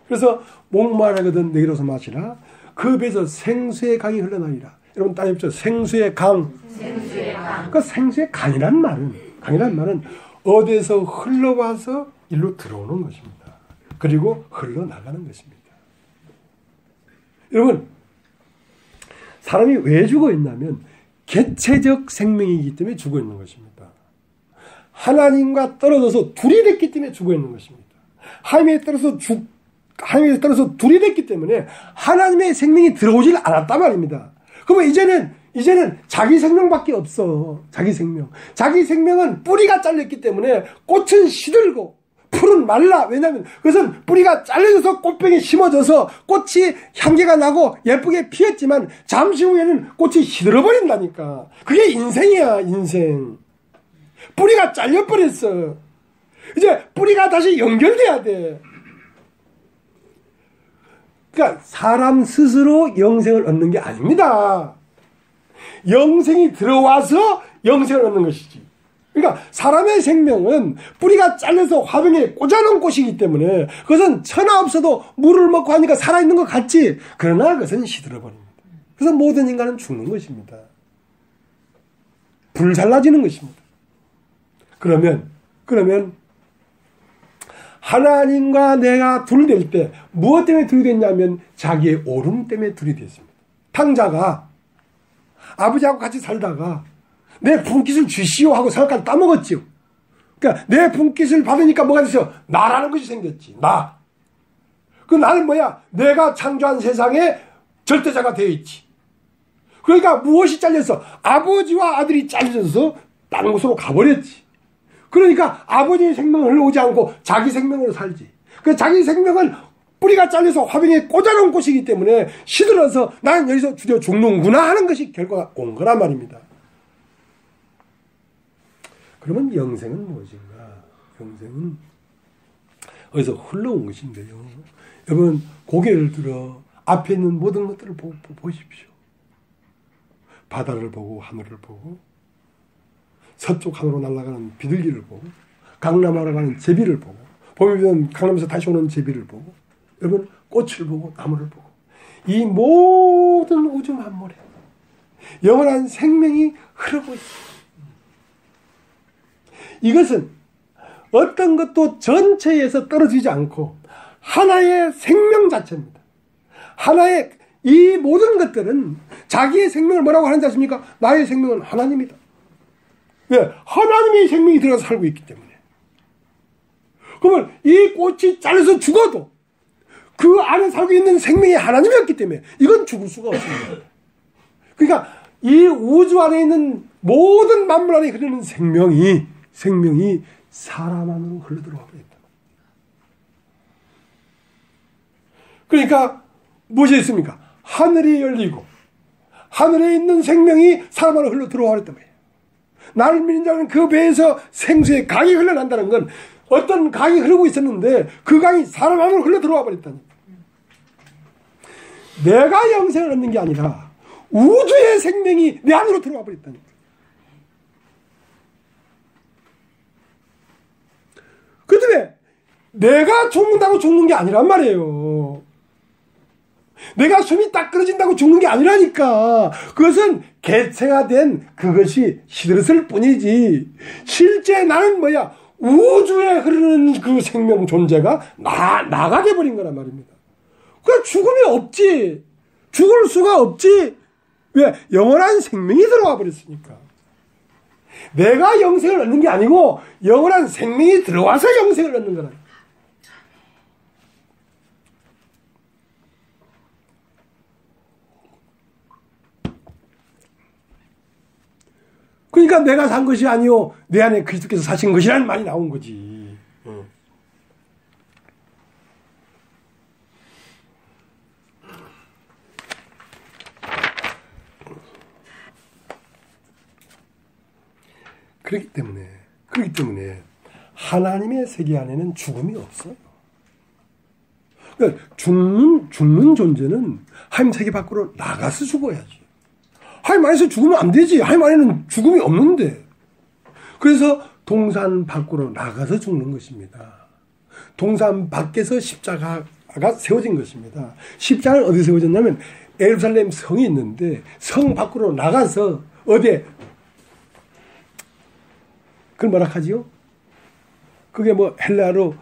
그래서 목마르거든 내게로서 마시라. 그 배에서 생수의 강이 흘러나리라. 여러분 따라해보죠. 생수의 강. 그 생수의 강이란 말은 어디에서 흘러와서 일로 들어오는 것입니다. 그리고 흘러나가는 것입니다. 여러분 사람이 왜 죽어 있냐면 개체적 생명이기 때문에 죽어 있는 것입니다. 하나님과 떨어져서 둘이 됐기 때문에 죽어 있는 것입니다. 하나님에 떨어서 둘이 됐기 때문에 하나님의 생명이 들어오질 않았단 말입니다. 그러면 이제는 자기 생명밖에 없어. 자기 생명. 자기 생명은 뿌리가 잘렸기 때문에 꽃은 시들고 풀은 말라. 왜냐하면 그것은 뿌리가 잘려져서 꽃병에 심어져서 꽃이 향기가 나고 예쁘게 피었지만 잠시 후에는 꽃이 시들어버린다니까. 그게 인생이야, 인생. 뿌리가 잘려버렸어. 이제 뿌리가 다시 연결돼야 돼. 그러니까 사람 스스로 영생을 얻는 게 아닙니다. 영생이 들어와서 영생을 얻는 것이지. 그러니까 사람의 생명은 뿌리가 잘려서 화병에 꽂아놓은 꽃이기 때문에 그것은 천하 없어도 물을 먹고 하니까 살아있는 것 같지. 그러나 그것은 시들어버립니다. 그래서 모든 인간은 죽는 것입니다. 불살라지는 것입니다. 그러면 하나님과 내가 둘 될 때 무엇 때문에 둘이 됐냐면 자기의 오름 때문에 둘이 됐습니다. 탕자가 아버지하고 같이 살다가 내 분깃을 주시오 하고 생각까지 따먹었지요. 그러니까 내 분깃을 받으니까 뭐가 됐어요? 나라는 것이 생겼지. 나. 그 나는 뭐야? 내가 창조한 세상에 절대자가 되어 있지. 그러니까 무엇이 잘렸어? 아버지와 아들이 잘려서 다른 곳으로 가버렸지. 그러니까 아버지의 생명을 흘러오지 않고 자기 생명으로 살지. 그 자기 생명은 뿌리가 잘려서 화병에 꽂아놓은 꽃이기 때문에 시들어서 나는 여기서 드디어 죽는구나 하는 것이 결과가 온 거란 말입니다. 그러면 영생은 무엇인가? 영생은 어디서 흘러온 것인데요. 여러분 고개를 들어 앞에 있는 모든 것들을 보십시오. 바다를 보고 하늘을 보고 서쪽 하늘로 날아가는 비둘기를 보고 강남하러 가는 제비를 보고 보면 강남에서 다시 오는 제비를 보고 여러분 꽃을 보고 나무를 보고 이 모든 우주 만물에 영원한 생명이 흐르고 있습니다. 이것은 어떤 것도 전체에서 떨어지지 않고 하나의 생명 자체입니다. 하나의 이 모든 것들은 자기의 생명을 뭐라고 하는지 아십니까? 나의 생명은 하나님이다. 왜? 하나님의 생명이 들어가서 살고 있기 때문에. 그러면 이 꽃이 잘려서 죽어도 그 안에 살고 있는 생명이 하나님이었기 때문에 이건 죽을 수가 없습니다. 그러니까 이 우주 안에 있는 모든 만물 안에 흐르는 생명이 사람 안으로 흘러들어와 버렸다. 그러니까 무엇이 있습니까? 하늘이 열리고 하늘에 있는 생명이 사람 안으로 흘러들어와 버렸단 말이에요. 나를 믿는 자는 그 배에서 생수의 강이 흘러난다는 건 어떤 강이 흐르고 있었는데 그 강이 사람 안으로 흘러들어와 버렸다니. 내가 영생을 얻는 게 아니라 우주의 생명이 내 안으로 들어와 버렸다니. 그 때문에 내가 죽는다고 죽는 게 아니란 말이에요. 내가 숨이 딱 끊어진다고 죽는 게 아니라니까. 그것은 개체화된 그것이 시들었을 뿐이지. 실제 나는 뭐야? 우주에 흐르는 그 생명 존재가 나가 돼버린 거란 말입니다. 그 죽음이 없지. 죽을 수가 없지. 왜? 영원한 생명이 들어와 버렸으니까. 내가 영생을 얻는 게 아니고 영원한 생명이 들어와서 영생을 얻는 거라. 그러니까 내가 산 것이 아니요 내 안에 그리스도께서 사신 것이라는 말이 나온 거지. 그렇기 때문에 하나님의 세계 안에는 죽음이 없어요. 그러니까 죽는 존재는 하나님 세계 밖으로 나가서 죽어야지. 하나님 안에서 죽으면 안 되지. 하나님 안에는 죽음이 없는데. 그래서 동산 밖으로 나가서 죽는 것입니다. 동산 밖에서 십자가가 세워진 것입니다. 십자가는 어디 세워졌냐면 예루살렘 성이 있는데 성 밖으로 나가서 어디에 그걸 뭐라 하지요? 그게 뭐 헬라로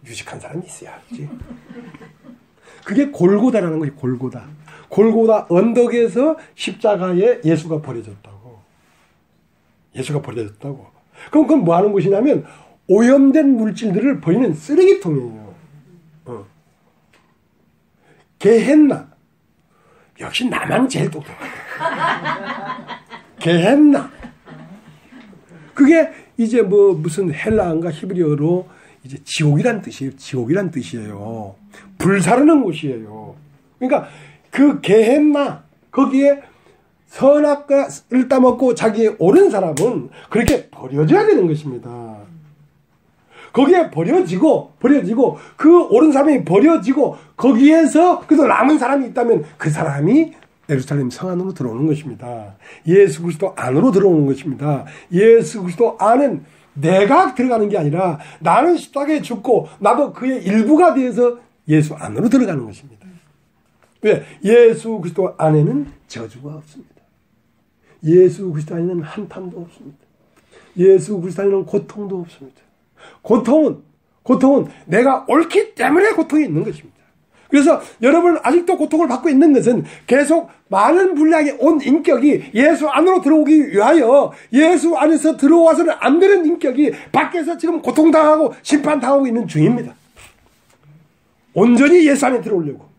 유식한 사람이 있어야지. 그게 골고다라는 거지. 골고다 언덕에서 십자가에 예수가 버려졌다고. 예수가 버려졌다고. 그럼 그건 뭐 하는 곳이냐면 오염된 물질들을 버리는 쓰레기통이에요. 게헨나. 역시 나만 제일 똑똑하다. 게헨나. 그게 이제 뭐 무슨 헬라어인가 히브리어로 이제 지옥이란 뜻이에요. 지옥이란 뜻이에요. 불사르는 곳이에요. 그러니까 그 게헨나 거기에 선악과를 따먹고 자기의 옳은 사람은 그렇게 버려져야 되는 것입니다. 거기에 버려지고 그 옳은 사람이 버려지고 거기에서 그래도 남은 사람이 있다면 그 사람이 예루살렘 성 안으로 들어오는 것입니다. 예수 그리스도 안으로 들어오는 것입니다. 예수 그리스도 안은 내가 들어가는 게 아니라 나는 십자가에 죽고 나도 그의 일부가 되어서 예수 안으로 들어가는 것입니다. 왜? 예수 그리스도 안에는 저주가 없습니다. 예수 그리스도 안에는 한탄도 없습니다. 예수 그리스도 안에는 고통도 없습니다. 고통은 내가 옳기 때문에 고통이 있는 것입니다. 그래서 여러분 아직도 고통을 받고 있는 것은 계속 많은 분량의 온 인격이 예수 안으로 들어오기 위하여 예수 안에서 들어와서는 안 되는 인격이 밖에서 지금 고통당하고 심판당하고 있는 중입니다. 온전히 예수 안에 들어오려고.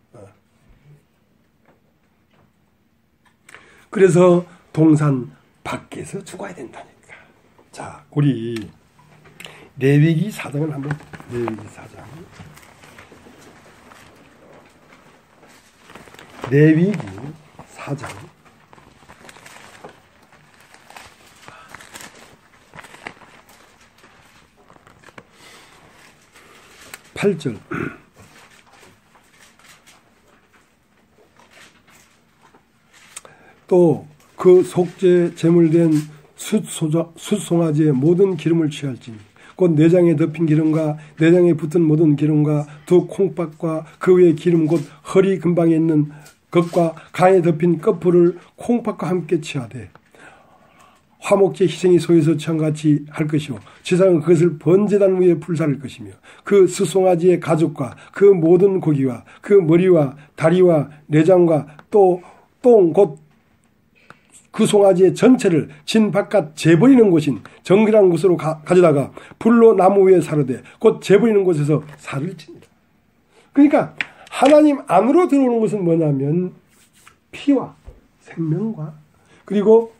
그래서 동산 밖에서 죽어야 된다니까. 자, 우리 레위기 4장을 한번 레위기 4장. 레위기 4장 8절. 또 그 속죄 제물된 숫송아지의 모든 기름을 취할지니 곧 내장에 덮인 기름과 내장에 붙은 모든 기름과 두 콩밥과 그 외의 기름 곧 허리 근방에 있는 것과 간에 덮인 끝풀을 콩밥과 함께 취하되 화목제 희생이 소에서 취함같이 할 것이요 제사장은 그것을 번제단 위에 불사를 것이며 그 숫송아지의 가죽과 그 모든 고기와 그 머리와 다리와 내장과 또 똥 곧 그 송아지의 전체를 진 바깥 재버리는 곳인 정결한 곳으로 가져다가 불로 나무 위에 사르되 곧 재버리는 곳에서 살을 칩니다. 그러니까 하나님 안으로 들어오는 것은 뭐냐면 피와 생명과 그리고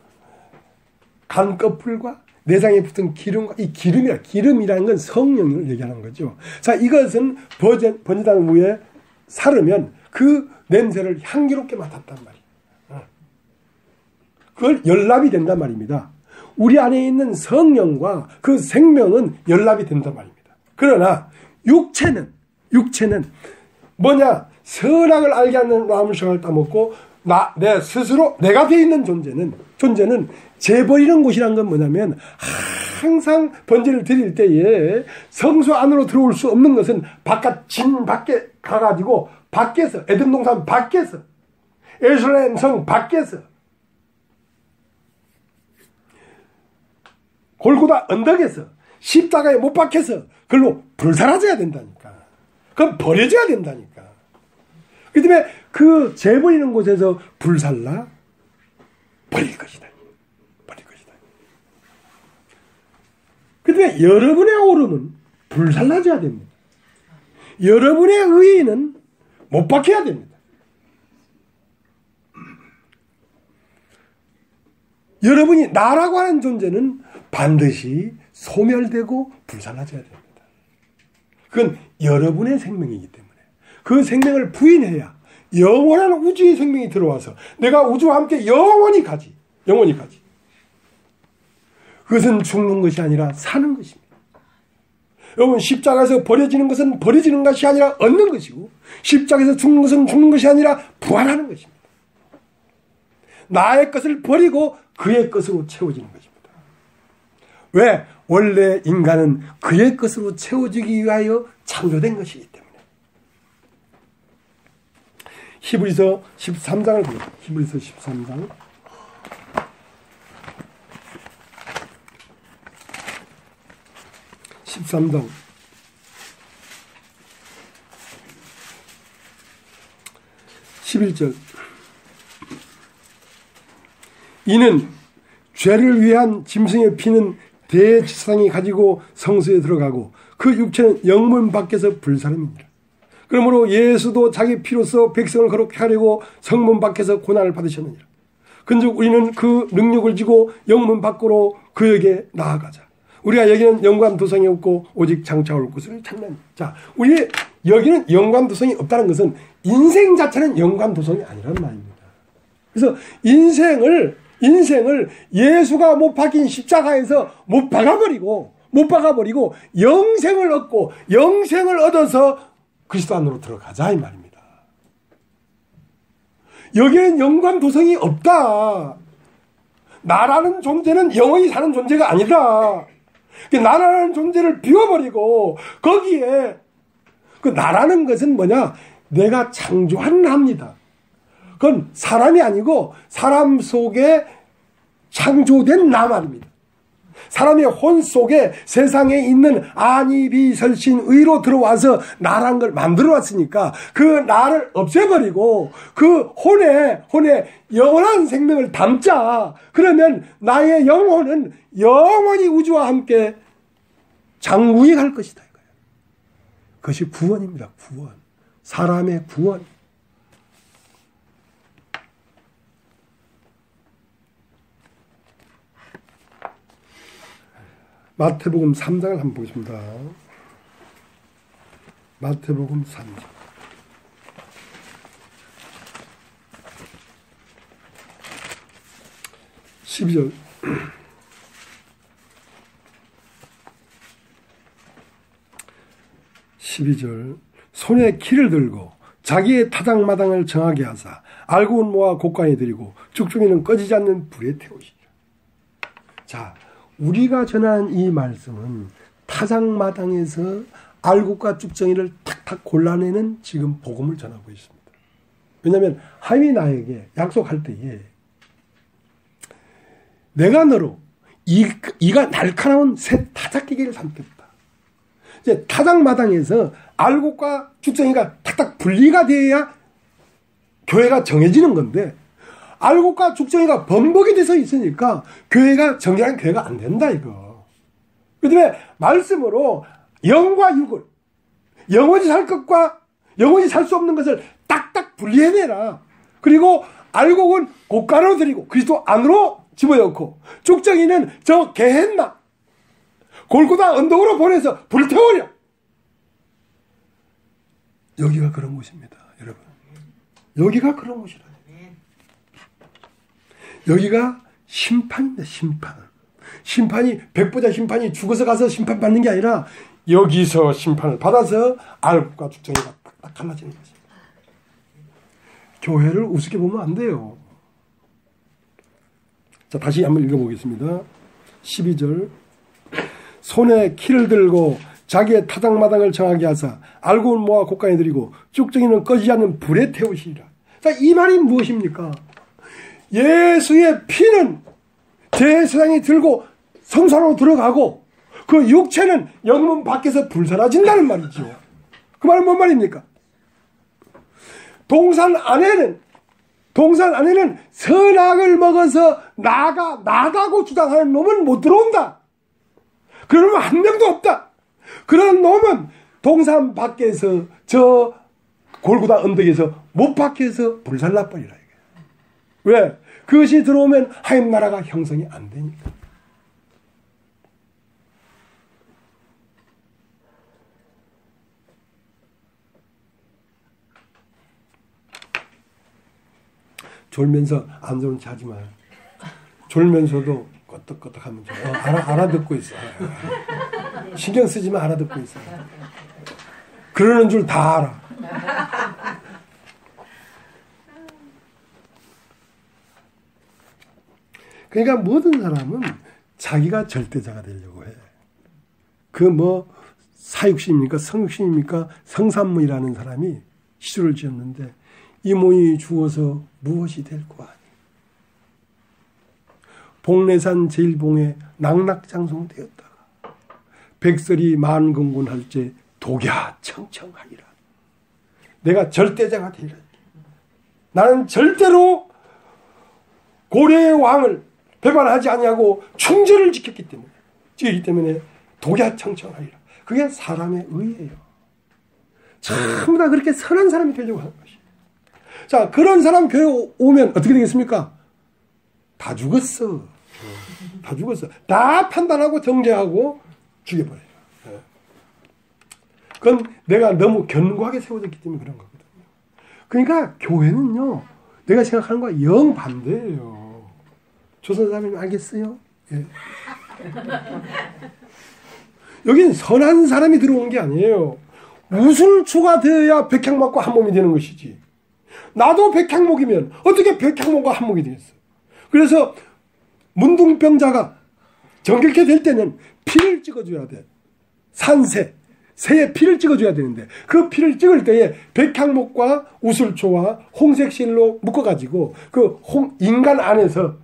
간꺼풀과 내장에 붙은 기름과 이 기름이라는 건 성령을 얘기하는 거죠. 자, 이것은 번제단 위에 사르면 그 냄새를 향기롭게 맡았단 말이에요. 그걸 연락이 된단 말입니다. 우리 안에 있는 성령과 그 생명은 연락이 된단 말입니다. 그러나 육체는 뭐냐? 선악을 알게 하는 나무성을 따먹고 내 스스로 내가 되어 있는 존재는 재버리는 곳이란 건 뭐냐면 항상 번제를 드릴 때에 성소 안으로 들어올 수 없는 것은 진 밖에 가가지고 밖에서 에덴 동산 밖에서 예루살렘 성 밖에서 골고다 언덕에서 십자가에 못 박혀서 그걸로 불사라져야 된다니까. 그건 버려져야 된다니까. 그 때문에 그 재버리는 곳에서 불살라 버릴 것이다. 그 때문에 여러분의 오름은 불살라져야 됩니다. 여러분의 의의는 못 박혀야 됩니다. 여러분이 나라고 하는 존재는 반드시 소멸되고 불살라져야 됩니다. 그건 여러분의 생명이기 때문에 그 생명을 부인해야 영원한 우주의 생명이 들어와서 내가 우주와 함께 영원히 가지. 그것은 죽는 것이 아니라 사는 것입니다. 여러분 십자가에서 버려지는 것은 버려지는 것이 아니라 얻는 것이고 십자가에서 죽는 것은 죽는 것이 아니라 부활하는 것입니다. 나의 것을 버리고 그의 것으로 채워지는 것입니다. 왜? 원래 인간은 그의 것으로 채워지기 위하여 창조된 것이기 때문에. 히브리서 13장을 보겠습니다. 히브리서 13장 13장 11절 이는 죄를 위한 짐승의 피는 대제사장이 가지고 성소에 들어가고 그 육체는 영문 밖에서 불사름입니다. 그러므로 예수도 자기 피로써 백성을 거룩하게 하려고 성문 밖에서 고난을 받으셨느니라. 근즉 우리는 그 능력을 지고 영문 밖으로 그에게 나아가자. 우리가 여기는 영관 도성이 없고 오직 장차 올 것을 찾는. 자, 우리 여기는 영관 도성이 없다는 것은 인생 자체는 영관 도성이 아니라는 말입니다. 그래서 인생을 예수가 못 박힌 십자가에서 못 박아버리고 영생을 얻고 영생을 얻어서 그리스도 안으로 들어가자 이 말입니다. 여기에는 영관 도성이 없다. 나라는 존재는 영원히 사는 존재가 아니다. 나라는 존재를 비워버리고 거기에 그 나라는 것은 뭐냐? 내가 창조한 나입니다. 그건 사람이 아니고 사람 속에 창조된 나 말입니다. 사람의 혼 속에 세상에 있는 안이 비설신 의로 들어와서 나란 걸 만들어 왔으니까 그 나를 없애버리고 그 혼에 영원한 생명을 담자. 그러면 나의 영혼은 영원히 우주와 함께 장구히 갈 것이다 이거예요. 그것이 구원입니다. 구원. 사람의 구원. 마태복음 3장을 한번 보겠습니다. 마태복음 3장. 12절. 12절. 손에 키를 들고 자기의 타작마당을 정하게 하사 알고온 모아 곡간에 들이고 죽중이는 꺼지지 않는 불에 태우시리라. 자, 우리가 전한 이 말씀은 타작마당에서 알곡과 쭉정이를 탁탁 골라내는 지금 복음을 전하고 있습니다. 왜냐하면 하나님이 나에게 약속할 때에 내가 너로 이가 날카로운 새 타작기계를 삼겠다. 이제 타작마당에서 알곡과 쭉정이가 탁탁 분리가 되어야 교회가 정해지는 건데 알곡과 죽정이가 번복이 돼서 있으니까 교회가 정결한 교회가 안 된다 이거. 그 다음에 말씀으로 영과 육을 영원히 살 것과 영원히 살 수 없는 것을 딱딱 분리해내라. 그리고 알곡은 곡간으로 들이고 그리스도 안으로 집어넣고 죽정이는 저 게헨나 골고다 언덕으로 보내서 불태우려. 여기가 그런 곳입니다 여러분. 여기가 그런 곳이라. 여기가 심판입니다. 심판이 백보자 심판이 죽어서 가서 심판받는 게 아니라 여기서 심판을 받아서 알곡과 죽정이가 딱 갈라지는 거죠. 교회를 우습게 보면 안 돼요. 자, 다시 한번 읽어보겠습니다. 12절. 손에 키를 들고 자기의 타작마당을 정하게 하사 알곡을 모아 곡간에 들이고 쭉정이는 꺼지지 않는 불에 태우시리라. 자, 이 말이 무엇입니까? 예수의 피는 제사장이 들고 성소로 들어가고 그 육체는 영문 밖에서 불사라진다는 말이죠. 그 말은 뭔 말입니까? 동산 안에는 선악을 먹어서 나다고 주장하는 놈은 못 들어온다. 그런 놈은 한 명도 없다. 그런 놈은 동산 밖에서 저 골고다 언덕에서 못 밖에서 불살라버리라. 왜? 그것이 들어오면 하나님 나라가 형성이 안 되니까. 졸면서 안 좋은 체 하지 마요. 졸면서도 끄떡끄떡하면 알아듣고 있어. 신경 쓰지만 알아듣고 있어. 그러는 줄 다 알아. 그러니까 모든 사람은 자기가 절대자가 되려고 해. 그 사육신입니까? 성육신입니까? 성산문이라는 사람이 시조를 지었는데 이 몸이 죽어서 무엇이 될꼬 하니. 복례산 제일봉에 낙낙장송되었다가 백설이 만근군할 때 독야청청하리라. 내가 절대자가 되리라. 나는 절대로 고려의 왕을 배반하지 아니하고 충절을 지켰기 때문에 독야청청하리라. 그게 사람의 의예요. 전부 다 그렇게 선한 사람이 되려고 하는 것이. 자, 그런 사람 교회 오면 어떻게 되겠습니까? 다 죽었어. 다 죽었어. 다 판단하고 정죄하고 죽여버려요. 그건 내가 너무 견고하게 세워졌기 때문에 그런 거거든요. 그러니까 교회는요, 내가 생각하는 거와 영 반대예요. 조선사님 알겠어요? 예. 여긴 선한 사람이 들어오는 게 아니에요. 우슬초가 되어야 백향목과 한 몸이 되는 것이지. 나도 백향목이면 어떻게 백향목과 한 몸이 되겠어? 그래서 문둥병자가 정결케 될 때는 피를 찍어줘야 돼. 새의 피를 찍어줘야 되는데 그 피를 찍을 때에 백향목과 우슬초와 홍색실로 묶어가지고 그 인간 안에서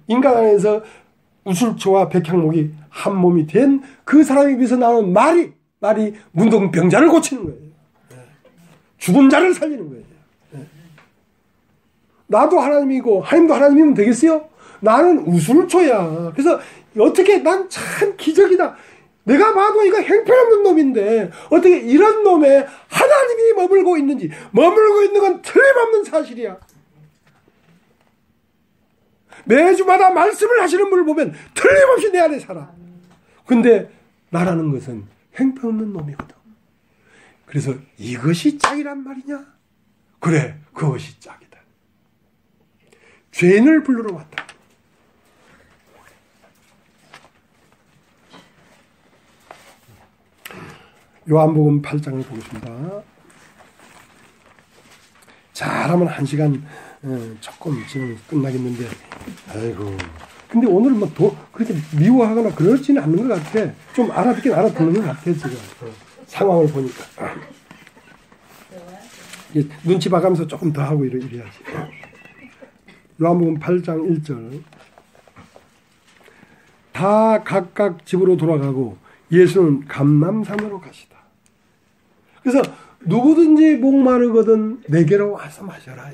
우슬초와 백향목이 한 몸이 된 그 사람에 비해서 나오는 말이 문둥병자를 고치는 거예요. 죽은 자를 살리는 거예요. 나도 하나님이고 하나님도 하나님이면 되겠어요? 나는 우슬초야. 그래서 어떻게 난 참 기적이다. 내가 봐도 이거 형편없는 놈인데 어떻게 이런 놈에 하나님이 머물고 있는지, 머물고 있는 건 틀림없는 사실이야. 매주마다 말씀을 하시는 분을 보면 틀림없이 내 안에 살아. 근데 나라는 것은 형편없는 놈이거든. 그래서 이것이 짝이란 말이냐? 그래, 그것이 짝이다. 죄인을 부르러 왔다. 요한복음 8장을 보겠습니다. 잘하면 1시간 조금 지금 끝나겠는데, 아이고. 근데 오늘은 뭐 그렇게 미워하거나 그러지는 않는 것 같아. 좀 알아듣긴 알아듣는 것 같아, 지금. 상황을 보니까. 눈치 봐가면서 조금 더 하고 이래야지. 요한복음 8장 1절. 다 각각 집으로 돌아가고 예수는 감람산으로 가시다. 그래서 누구든지 목마르거든 내게로 와서 마셔라.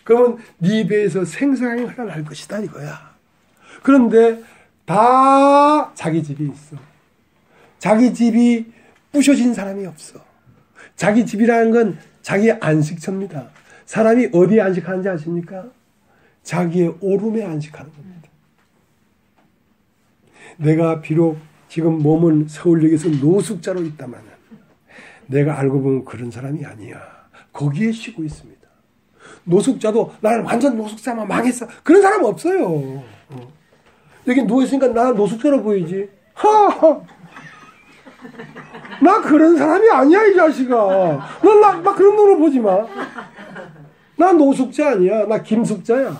그러면 네 배에서 생수강이 흘러날 것이다 이거야. 그런데 다 자기 집이 있어. 자기 집이 부셔진 사람이 없어. 자기 집이라는 건 자기 안식처입니다. 사람이 어디에 안식하는지 아십니까? 자기의 오름에 안식하는 겁니다. 내가 비록 지금 몸은 서울역에서 노숙자로 있다만 내가 알고 보면 그런 사람이 아니야. 거기에 쉬고 있습니다. 노숙자도 나는 완전 노숙자만 망했어. 그런 사람 없어요. 여기 누워있으니까 나 노숙자로 보이지. 하하. 나 그런 사람이 아니야 이 자식아. 나 그런 눈으로 보지 마. 나 노숙자 아니야. 나 김숙자야.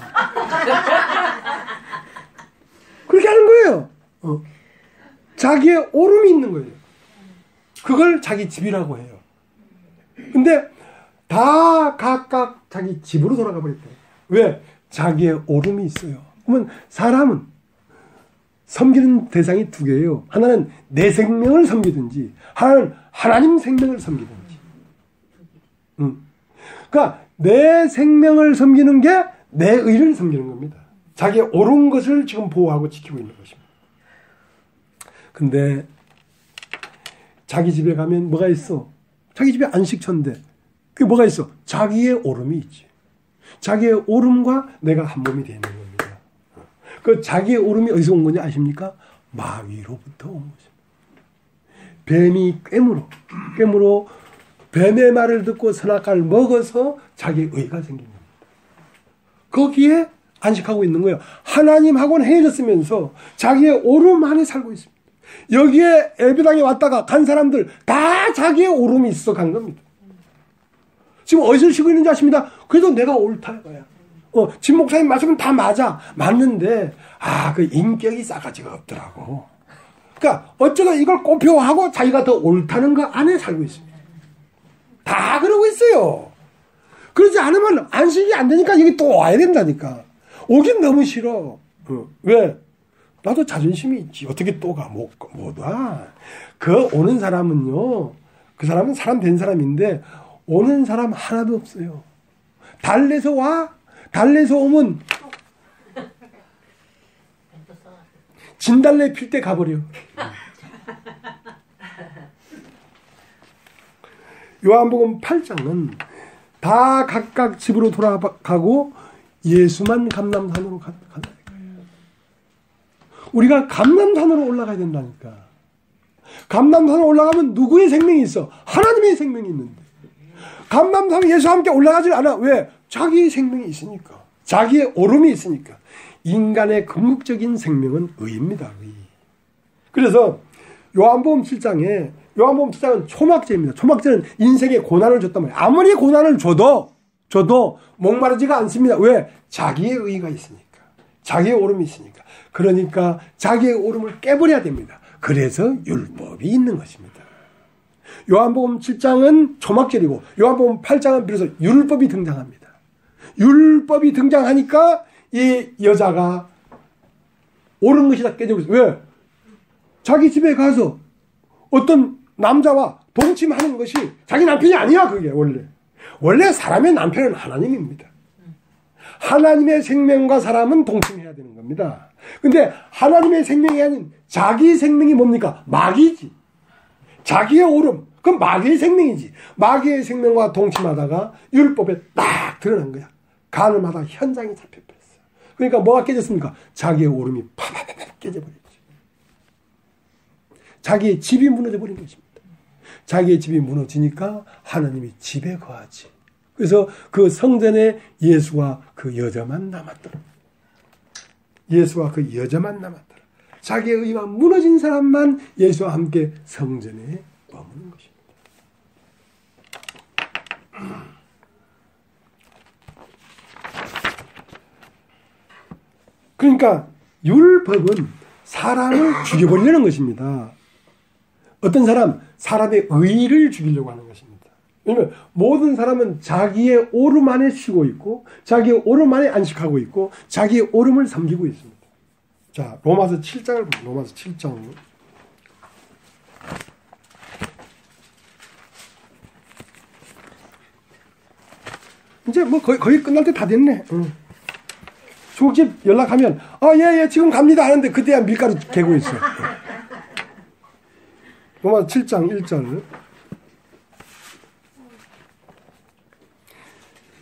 그렇게 하는 거예요. 자기의 오름이 있는 거예요. 그걸 자기 집이라고 해요. 근데 다 각각 자기 집으로 돌아가 버렸대요. 왜? 자기의 오름이 있어요. 그러면 사람은 섬기는 대상이 두 개예요. 하나는 내 생명을 섬기든지 하나는 하나님 생명을 섬기든지. 그러니까 내 생명을 섬기는 게 내 의를 섬기는 겁니다. 자기의 옳은 것을 지금 보호하고 지키고 있는 것입니다. 근데 자기 집에 가면 뭐가 있어? 자기 집에 안식처인데 그게 뭐가 있어? 자기의 오름이 있지. 자기의 오름과 내가 한 몸이 되는 겁니다. 그 자기의 오름이 어디서 온 건지 아십니까? 마귀로부터 온 것입니다. 뱀이 꿰물어 뱀의 말을 듣고 선악과를 먹어서 자기의 의가 생긴 겁니다. 거기에 안식하고 있는 거예요. 하나님하고는 헤어졌으면서 자기의 오름 안에 살고 있습니다. 여기에 예배당에 왔다가 간 사람들 다 자기의 오름이 있어 간 겁니다. 지금 어디서 쉬고 있는지 아십니다. 그래도 내가 옳다 이거야. 진 목사님 말씀은 다 맞는데 그 인격이 싸가지가 없더라고. 그러니까 어쩌다 이걸 꼽혀하고 자기가 더 옳다는 거 안에 살고 있습니다. 다 그러고 있어요. 그러지 않으면 안식이 안 되니까 여기 또 와야 된다니까. 오긴 너무 싫어. 왜? 나도 자존심이 있지. 어떻게 또 가? 못 와. 그 오는 사람은요. 그 사람은 사람 된 사람인데 오는 사람 하나도 없어요. 달래서 와. 달래서 오면 진달래 필 때 가버려. 요한복음 8장은 다 각각 집으로 돌아가고 예수만 감람산으로 간다. 우리가 감람산으로 올라가야 된다니까. 감람산으로 올라가면 누구의 생명이 있어? 하나님의 생명이 있는데. 감람산에 예수와 함께 올라가질 않아. 왜? 자기의 생명이 있으니까. 자기의 오름이 있으니까. 인간의 궁극적인 생명은 의입니다. 의. 그래서 요한복음 7장은 초막제입니다. 초막제는 인생의 고난을 줬단 말이에요. 아무리 고난을 줘도 목마르지가 않습니다. 왜? 자기의 의가 있으니까. 자기의 오름이 있으니까. 그러니까 자기의 오름을 깨버려야 됩니다. 그래서 율법이 있는 것입니다. 요한복음 7장은 초막절이고 요한복음 8장은 비로소 율법이 등장합니다. 율법이 등장하니까 이 여자가 옳은 것이 다 깨지고 있어요. 왜? 자기 집에 가서 어떤 남자와 동침하는 것이 자기 남편이 아니야. 그게 원래 사람의 남편은 하나님입니다. 하나님의 생명과 사람은 동침해야 되는 겁니다. 근데 하나님의 생명이 아닌 자기 생명이 뭡니까? 마귀지. 자기의 오름. 그건 마귀의 생명이지. 마귀의 생명과 동침하다가 율법에 딱 드러난 거야. 가늠하다 현장이 잡혀버렸어. 그러니까 뭐가 깨졌습니까? 자기의 오름이 파파파파 깨져버렸지. 자기의 집이 무너져버린 것입니다. 자기의 집이 무너지니까 하나님이 집에 거하지. 그래서 그 성전에 예수와 그 여자만 남았더라. 예수와 그 여자만 남았더라. 자기의 의가 무너진 사람만 예수와 함께 성전에 머무는 것입니다. 그러니까 율법은 사람을 죽여버리려는 것입니다. 어떤 사람의 의를 죽이려고 하는 것입니다. 왜냐하면 모든 사람은 자기의 오름 안에 쉬고 있고 자기의 오름 안에 안식하고 있고 자기의 오름을 섬기고 있습니다. 자, 로마서 7장을 보세요. 로마서 7장. 이제 뭐 거의 끝날 때 다 됐네. 중국집 연락하면 예, 지금 갑니다 하는데 그때야 밀가루 개고 있어요. 로마서 7장 1절.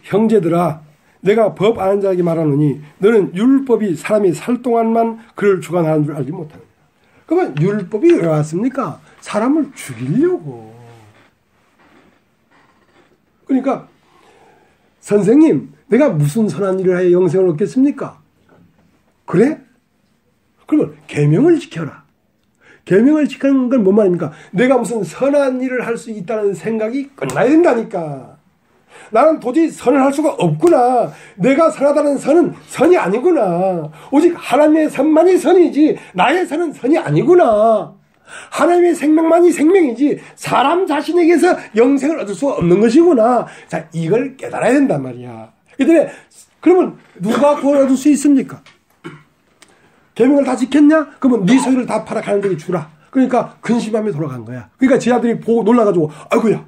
형제들아, 내가 법 아는 자에게 말하노니 너는 율법이 사람이 살 동안만 그를 주관하는 줄 알지 못하느냐. 그러면 율법이 왜 왔습니까? 사람을 죽이려고. 그러니까 선생님, 내가 무슨 선한 일을 하여 영생을 얻겠습니까? 그래? 그러면 계명을 지켜라. 계명을 지키는 건 뭔 말입니까? 내가 무슨 선한 일을 할 수 있다는 생각이 끝나야 된다니까. 나는 도저히 선을 할 수가 없구나. 내가 선하다는 선은 선이 아니구나. 오직 하나님의 선만이 선이지 나의 선은 선이 아니구나. 하나님의 생명만이 생명이지 사람 자신에게서 영생을 얻을 수 없는 것이구나. 자, 이걸 깨달아야 된단 말이야. 그러면 누가 구원 얻을 수 있습니까? 계명을 다 지켰냐? 그러면 네 소유를 다 팔아 가는 데에 주라. 그러니까 근심하며 돌아간 거야. 그러니까 제자들이 보고 놀라가지고 아이고야,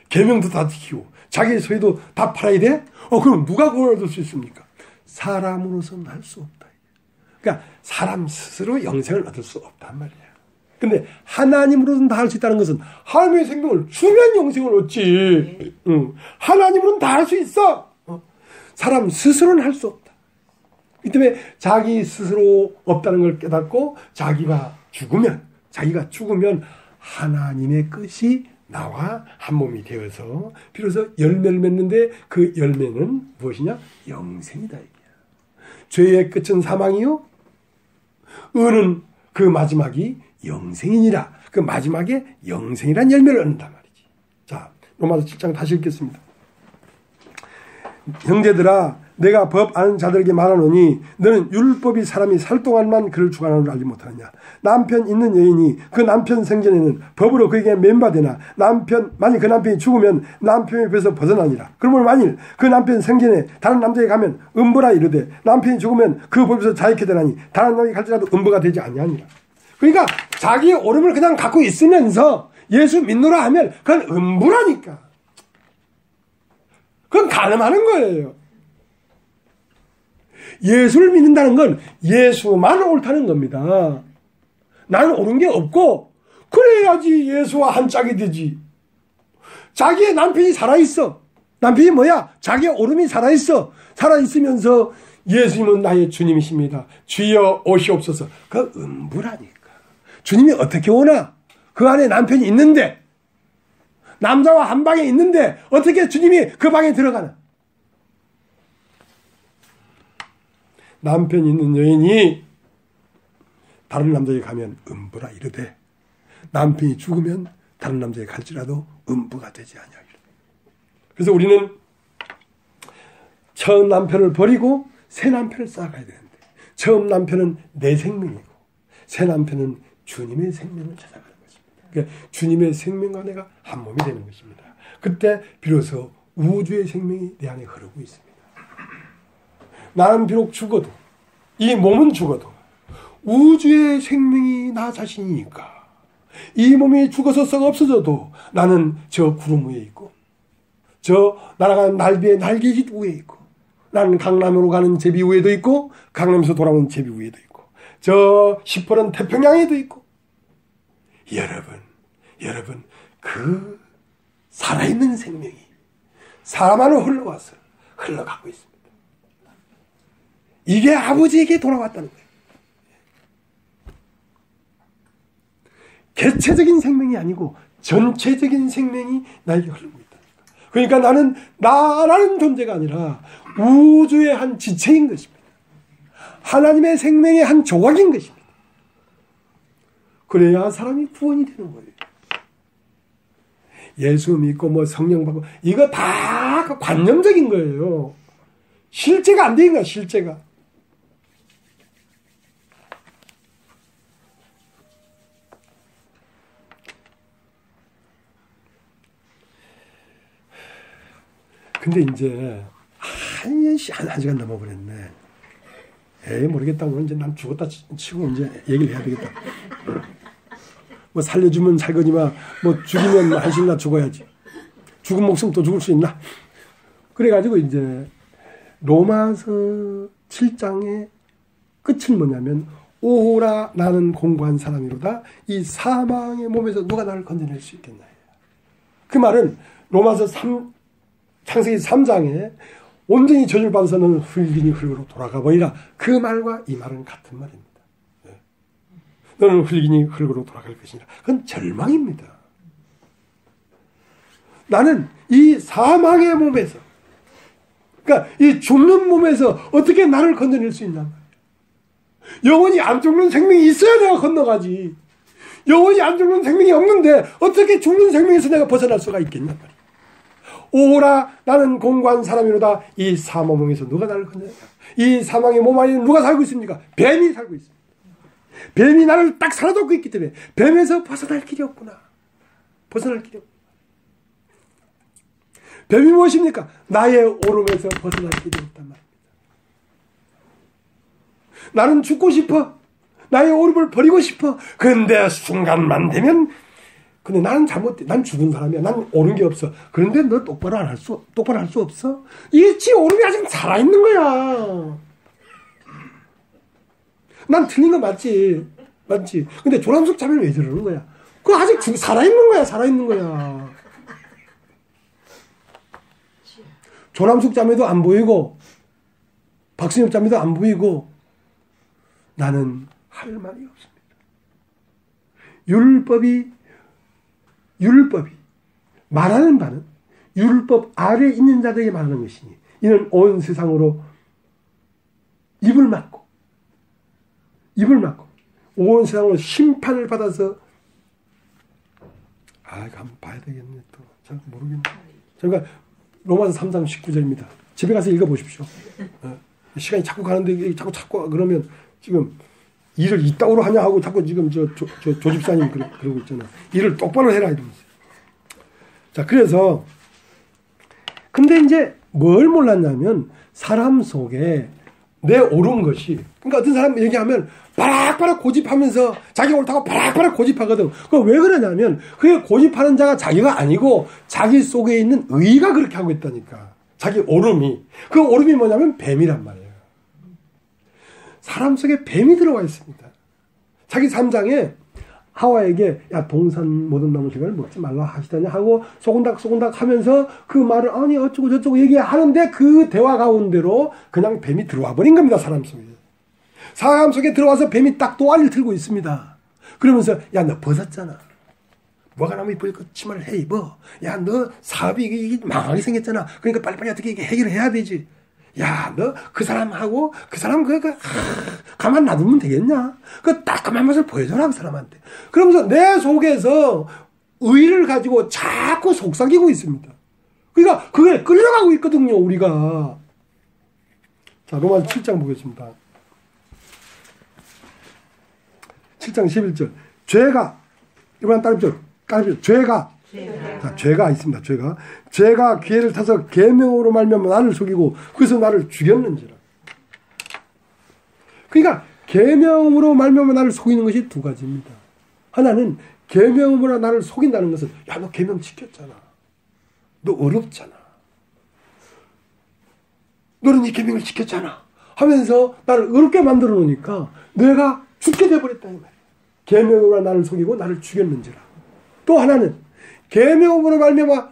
계명도 다 지키고 자기 소유도 다 팔아야 돼? 그럼 누가 구원 얻을 수 있습니까? 사람으로서는 할 수 없다. 그러니까 사람 스스로 영생을 얻을 수 없단 말이야. 근데 하나님으로는 다 할 수 있다는 것은 하나님의 생명을 주면 영생을 얻지. 하나님으로는 다 할 수 있어. 사람 스스로는 할 수 없다. 이 때문에 자기 스스로 없다는 걸 깨닫고 자기가 죽으면 하나님의 끝이 나와 한 몸이 되어서 비로소 열매를 맺는데 그 열매는 무엇이냐? 영생이다. 죄의 끝은 사망이요, 의는 그 마지막이 영생이니라. 그 마지막에 영생이란 열매를 얻는단 말이지. 자, 로마서 7장 다시 읽겠습니다. 형제들아, 내가 법 아는 자들에게 말하노니 너는 율법이 사람이 살 동안만 그를 주관하는 줄 알지 못하느냐. 남편 있는 여인이 그 남편 생전에는 법으로 그에게 맨바되나 만일 그 남편이 죽으면 남편의 배에서 벗어나니라. 그러면 만일 그 남편 생전에 다른 남자에게 가면 음부라 이르되 남편이 죽으면 그 법에서 자유케 되나니 다른 남에게 갈지라도 음부가 되지 아니하니라. 그러니까 자기의 오름을 그냥 갖고 있으면서 예수 믿노라 하면 그건 음부라니까. 그건 가늠하는 거예요. 예수를 믿는다는 건 예수만 옳다는 겁니다. 나는 옳은 게 없고 그래야지 예수와 한 짝이 되지. 자기의 남편이 살아있어. 남편이 뭐야? 자기의 오름이 살아있어. 살아있으면서 예수님은 나의 주님이십니다. 주여 오시옵소서. 그 음부라니까. 주님이 어떻게 오나? 그 안에 남편이 있는데, 남자와 한 방에 있는데 어떻게 주님이 그 방에 들어가나? 남편이 있는 여인이 다른 남자에게 가면 음부라 이르되 남편이 죽으면 다른 남자에게 갈지라도 음부가 되지 아니하리라. 그래서 우리는 처음 남편을 버리고 새 남편을 쌓아가야 되는데 처음 남편은 내 생명이고 새 남편은 주님의 생명을 찾아가는 것입니다. 그러니까 주님의 생명과 내가 한 몸이 되는 것입니다. 그때 비로소 우주의 생명이 내 안에 흐르고 있습니다. 나는 비록 죽어도 이 몸은 죽어도 우주의 생명이 나 자신이니까 이 몸이 죽어서 썩어 없어져도 나는 저 구름 위에 있고 저 날아가는 날비의 날개짓 위에 있고 나는 강남으로 가는 제비 위에도 있고 강남에서 돌아오는 제비 위에도 있고 저 시퍼런 태평양에도 있고 여러분 그 살아있는 생명이 사람 안으로 흘러와서 흘러가고 있습니다. 이게 아버지에게 돌아왔다는 거예요. 개체적인 생명이 아니고 전체적인 생명이 나에게 흐르고 있다. 그러니까 나는 나라는 존재가 아니라 우주의 한 지체인 것입니다. 하나님의 생명의 한 조각인 것입니다. 그래야 사람이 구원이 되는 거예요. 예수 믿고 뭐 성령 받고 이거 다 관념적인 거예요. 실제가 안 되는 거야, 실제가. 근데 이제 한 시간 넘어버렸네. 모르겠다. 오늘 이제 난 죽었다 치고 이제 얘기를 해야 되겠다. 뭐 살려주면 살거니와 뭐 죽이면 한시나 죽어야지. 죽은 목숨 또 죽을 수 있나? 그래가지고 이제 로마서 7장의 끝은 뭐냐면 오라 나는 공부한 사람이로다. 이 사망의 몸에서 누가 나를 건져낼 수 있겠나? 그 말은 로마서 창세기 3장에 온전히 저주를 받아서 너는 흙이니 흙으로 돌아가 버리라. 그 말과 이 말은 같은 말입니다. 네. 너는 흙이니 흙으로 돌아갈 것이니라. 그건 절망입니다. 나는 이 사망의 몸에서, 그러니까 이 죽는 몸에서 어떻게 나를 건져낼 수 있나 말이야. 영원히 안 죽는 생명이 있어야 내가 건너가지. 영원히 안 죽는 생명이 없는데 어떻게 죽는 생명에서 내가 벗어날 수가 있겠냐 말이야. 오라 나는 공고한 사람이로다. 이 사망에서 누가 나를 건져내냐. 이 사망의 몸 안에는 누가 살고 있습니까? 뱀이 살고 있습니다. 뱀이 나를 딱 살아놓고 있기 때문에 뱀에서 벗어날 길이 없구나. 벗어날 길이 없구나. 뱀이 무엇입니까? 나의 오름에서 벗어날 길이 없단 말입니다. 나는 죽고 싶어. 나의 오름을 버리고 싶어. 그런데 순간만 되면 근데 나는 난 죽은 사람이야. 난 옳은 게 없어. 그런데 너 똑바로 할 수 없어? 이게 지 오름이 아직 살아있는 거야. 난 틀린 거 맞지. 근데 조남석 자매는 왜 저러는 거야? 그거 아직 살아있는 거야. 조남석 자매도 안 보이고, 박신엽 자매도 안 보이고, 나는 할 말이 없습니다. 율법이 말하는 바는 율법 아래에 있는 자들에게 말하는 것이니 이는 온 세상으로 입을 막고 온 세상으로 심판을 받아서 한번 봐야 되겠네. 또 잘 모르겠네. 그러니까 로마서 3장 19절입니다. 집에 가서 읽어보십시오. 시간이 자꾸 가는데 자꾸 그러면 지금 일을 이따구로 하냐 하고 자꾸 지금 조 집사님 그러고 있잖아. 일을 똑바로 해라 이러면서. 자, 그래서 근데 이제 뭘 몰랐냐면 사람 속에 내 옳은 것이, 그러니까 어떤 사람 얘기하면 바락바락 고집하면서 자기 옳다고 바락바락 고집하거든. 그거 왜 그러냐면 그게 고집하는 자가 자기가 아니고 자기 속에 있는 의가 그렇게 하고 있다니까. 자기 옳음이. 그 옳음이 뭐냐면 뱀이란 말이에요. 사람 속에 뱀이 들어와 있습니다. 자기 3장에 하와에게 야 동산 모든 나무 식을 먹지 말라 하시다냐 하고 소곤닥 하면서 그 말을 아니 어쩌고 저쩌고 얘기하는데 그 대화 가운데로 그냥 뱀이 들어와 버린 겁니다. 사람 속에. 사람 속에 들어와서 뱀이 딱 또아리를 들고 있습니다. 그러면서 야 너 벗었잖아. 뭐가 나면 이쁘게 그 치마를 해 입어. 야 너 사업이 이게 망하게 생겼잖아. 그러니까 빨리빨리 어떻게 이게 해결을 해야 되지. 야 너 그 사람하고 그 사람 가만 놔두면 되겠냐. 그 따끔한 맛을 보여줘라 그 사람한테. 그러면서 내 속에서 의의를 가지고 자꾸 속삭이고 있습니다. 그러니까 그게 끌려가고 있거든요. 우리가. 자 로마서 7장 보겠습니다. 7장 11절. 죄가 이번엔 따르죠. 죄가 자, 죄가 있습니다. 죄가 기회를 타서 계명으로 말미암아 나를 속이고 그래서 나를 죽였는지라. 그러니까 계명으로 말미암아 나를 속이는 것이 두 가지입니다. 하나는 계명으로 나를 속인다는 것은 야 너 계명 지켰잖아. 너 어렵잖아. 너는 이 계명을 지켰잖아. 하면서 나를 어렵게 만들어 놓으니까 내가 죽게 돼버렸다 이 말이야. 계명으로 나를 속이고 나를 죽였는지라. 또 하나는 계명으로 말미암아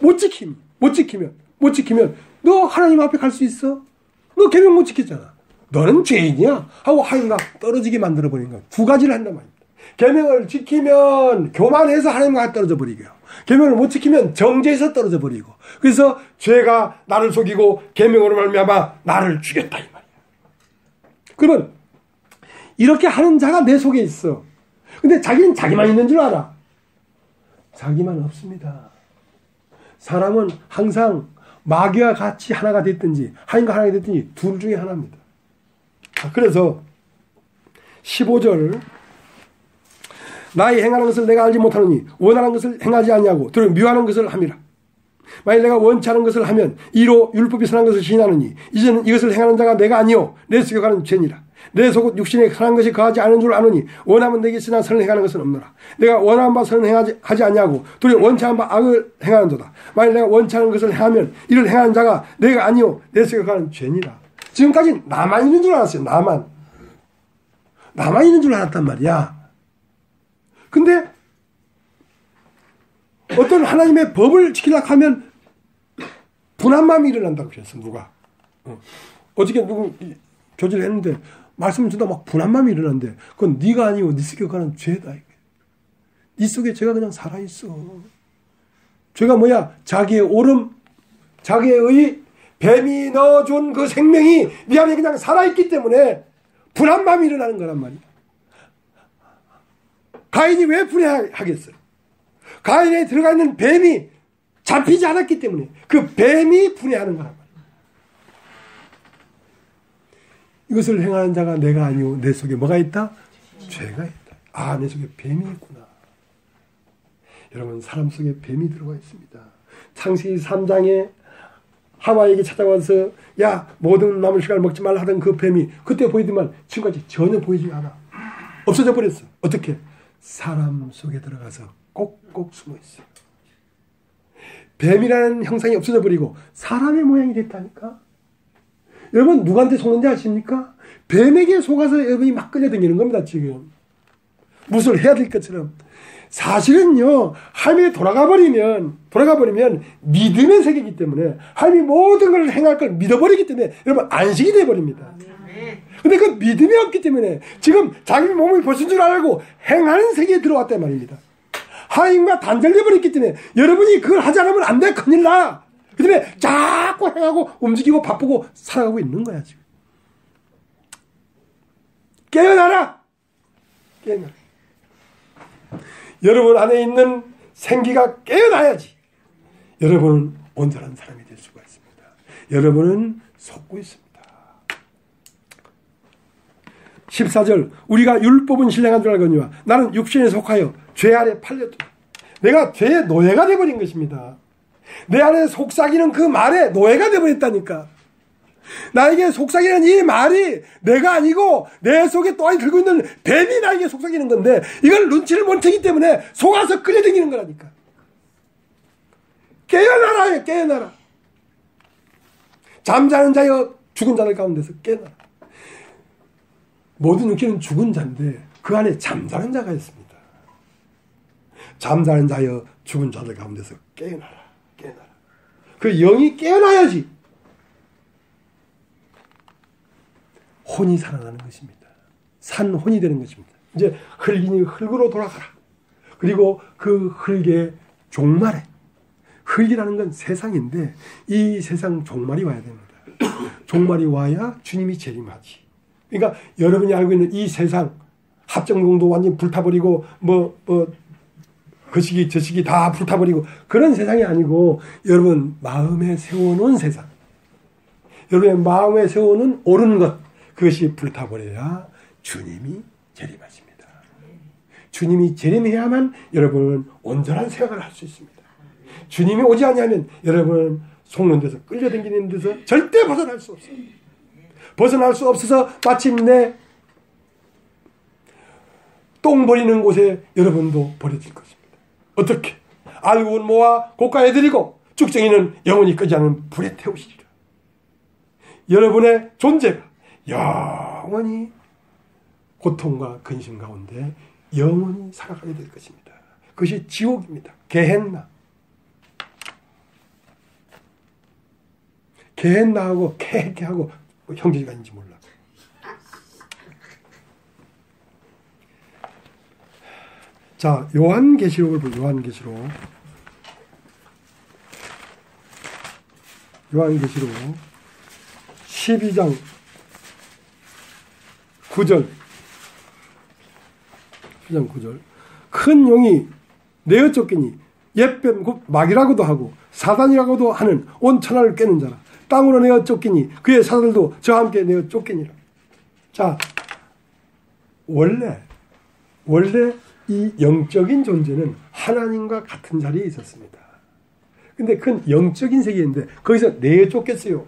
못 지키면 너 하나님 앞에 갈 수 있어? 너 계명 못 지켰잖아. 너는 죄인이야 하고 하나님과 떨어지게 만들어 버리는 거야. 두 가지를 한단 말입니다. 계명을 지키면 교만해서 하나님과 떨어져 버리고요. 계명을 못 지키면 정죄에서 떨어져 버리고. 그래서 죄가 나를 속이고 계명으로 말미암아 나를 죽였다 이 말이야. 그러면 이렇게 하는 자가 내 속에 있어. 근데 자기는 자기만 있는 줄 알아. 자기만 없습니다. 사람은 항상 마귀와 같이 하나가 됐든지 하나님과 하나가 됐든지 둘 중에 하나입니다. 그래서 15절 나의 행하는 것을 내가 알지 못하느니 원하는 것을 행하지 아니하고 들어 미워하는 것을 함이라. 만일 내가 원치 않은 것을 하면 이로 율법이 선한 것을 시인하느니 이제는 이것을 행하는 자가 내가 아니요 내 속에 가는 죄니라. 내 속은 육신에 선한 것이 거하지 않은 줄 아느니 원하면 내게 있으나 선을 행하는 것은 없노라. 내가 원하는 바 선을 하지 아니하고 도리어 원치 않은 바 악을 행하는도다. 만일 내가 원치 않은 것을 행하면 이를 행하는 자가 내가 아니요 내 속에 가는 죄니라. 지금까지 나만 있는 줄 알았어요. 나만 있는 줄 알았단 말이야. 근데 어떤 하나님의 법을 지키려고 하면 분한 마음이 일어난다고 그랬어. 누가 어저께 누구 교제를 했는데 말씀을 듣다 막 분한 마음이 일어난대. 그건 네가 아니고 네 속에 가는 죄다. 네 속에 죄가 그냥 살아있어. 죄가 뭐야? 자기의 오름, 자기의 뱀이 넣어준 그 생명이 네 안에 그냥 살아있기 때문에 분한 마음이 일어나는 거란 말이야. 가인이 왜 분해하겠어요? 가인에 들어가 있는 뱀이 잡히지 않았기 때문에 그 뱀이 분해하는 거란 말이야. 이것을 행하는 자가 내가 아니오 내 속에 뭐가 있다? 죄가 있다. 아, 내 속에 뱀이 있구나. 여러분 사람 속에 뱀이 들어가 있습니다. 창세기 3장에 하와에게 찾아와서 야 모든 나무 씨앗을 먹지 말라 하던 그 뱀이 그때 보이더만 지금까지 전혀 보이지 않아. 없어져 버렸어. 어떻게? 사람 속에 들어가서 꼭꼭 숨어 있어. 뱀이라는 형상이 없어져 버리고 사람의 모양이 됐다니까. 여러분 누구한테 속는지 아십니까? 뱀에게 속아서 여러분이 막 끌려다니는 겁니다. 지금 무엇을 해야 될 것처럼. 사실은요 하나님이 돌아가 버리면 믿음의 세계이기 때문에 하나님이 모든 걸 행할 걸 믿어버리기 때문에 여러분 안식이 돼버립니다. 근데 그 믿음이 없기 때문에 지금 자기 몸이 벗은 줄 알고 행하는 세계에 들어왔단 말입니다. 하나님과 단절돼 버렸기 때문에 여러분이 그걸 하지 않으면 안 돼. 큰일 나. 그 때문에 자꾸 행하고 움직이고 바쁘고 살아가고 있는 거야 지금. 깨어나라. 여러분 안에 있는 생기가 깨어나야지 여러분은 온전한 사람이 될 수가 있습니다. 여러분은 속고 있습니다. 14절 우리가 율법은 신령한 줄 알거니와 나는 육신에 속하여 죄 아래 팔렸다. 내가 죄의 노예가 되어버린 것입니다. 내 안에 속삭이는 그 말에 노예가 되어버렸다니까. 나에게 속삭이는 이 말이 내가 아니고 내 속에 또한 들고 있는 뱀이 나에게 속삭이는 건데 이걸 눈치를 못 채기 때문에 속아서 끌려다니는 거라니까. 깨어나라. 깨어나라. 잠자는 자여 죽은 자들 가운데서 깨어나라. 모든 육체는 죽은 자인데 그 안에 잠자는 자가 있습니다. 잠자는 자여 죽은 자들 가운데서 깨어나라. 깨어나라. 그 영이 깨어나야지 혼이 살아나는 것입니다. 산 혼이 되는 것입니다. 이제 흙이니 흙으로 돌아가라. 그리고 그 흙의 종말에, 흙이라는 건 세상인데 이 세상 종말이 와야 됩니다. 종말이 와야 주님이 재림하지. 그러니까 여러분이 알고 있는 이 세상 합정동도 완전히 불타버리고 거시기 저시기 다 불타버리고 그런 세상이 아니고 여러분 마음에 세워놓은 세상, 여러분의 마음에 세워놓은 옳은 것, 그것이 불타버려야 주님이 재림하십니다. 주님이 재림해야만 여러분은 온전한 생각을 할 수 있습니다. 주님이 오지 않으면 여러분은 속는 데서 끌려다니는 데서 절대 벗어날 수 없어요. 벗어날 수 없어서 마침내 똥 버리는 곳에 여러분도 버려질 것입니다. 어떻게? 알고는 모아 고가에 드리고 쭉정이는 영원히 끄지 않은 불에 태우시리라. 여러분의 존재가 영원히 고통과 근심 가운데 영원히 살아가게 될 것입니다. 그것이 지옥입니다. 게헨나. 게헨나하고 케헤케하고 형제가 있는지 몰라. 자, 요한계시록을 보죠. 요한계시록 12장 9절. 12장 9절. 큰 용이 내어 쫓기니 옛뱀 곧 마귀라고도 하고 사단이라고도 하는 온 천하를 꿰는 자라. 땅으로 내어 쫓기니 그의 사들도 저와 함께 내어 쫓기니라. 자, 원래 이 영적인 존재는 하나님과 같은 자리에 있었습니다. 근데 큰 영적인 세계인데 거기서 내어 쫓겼어요.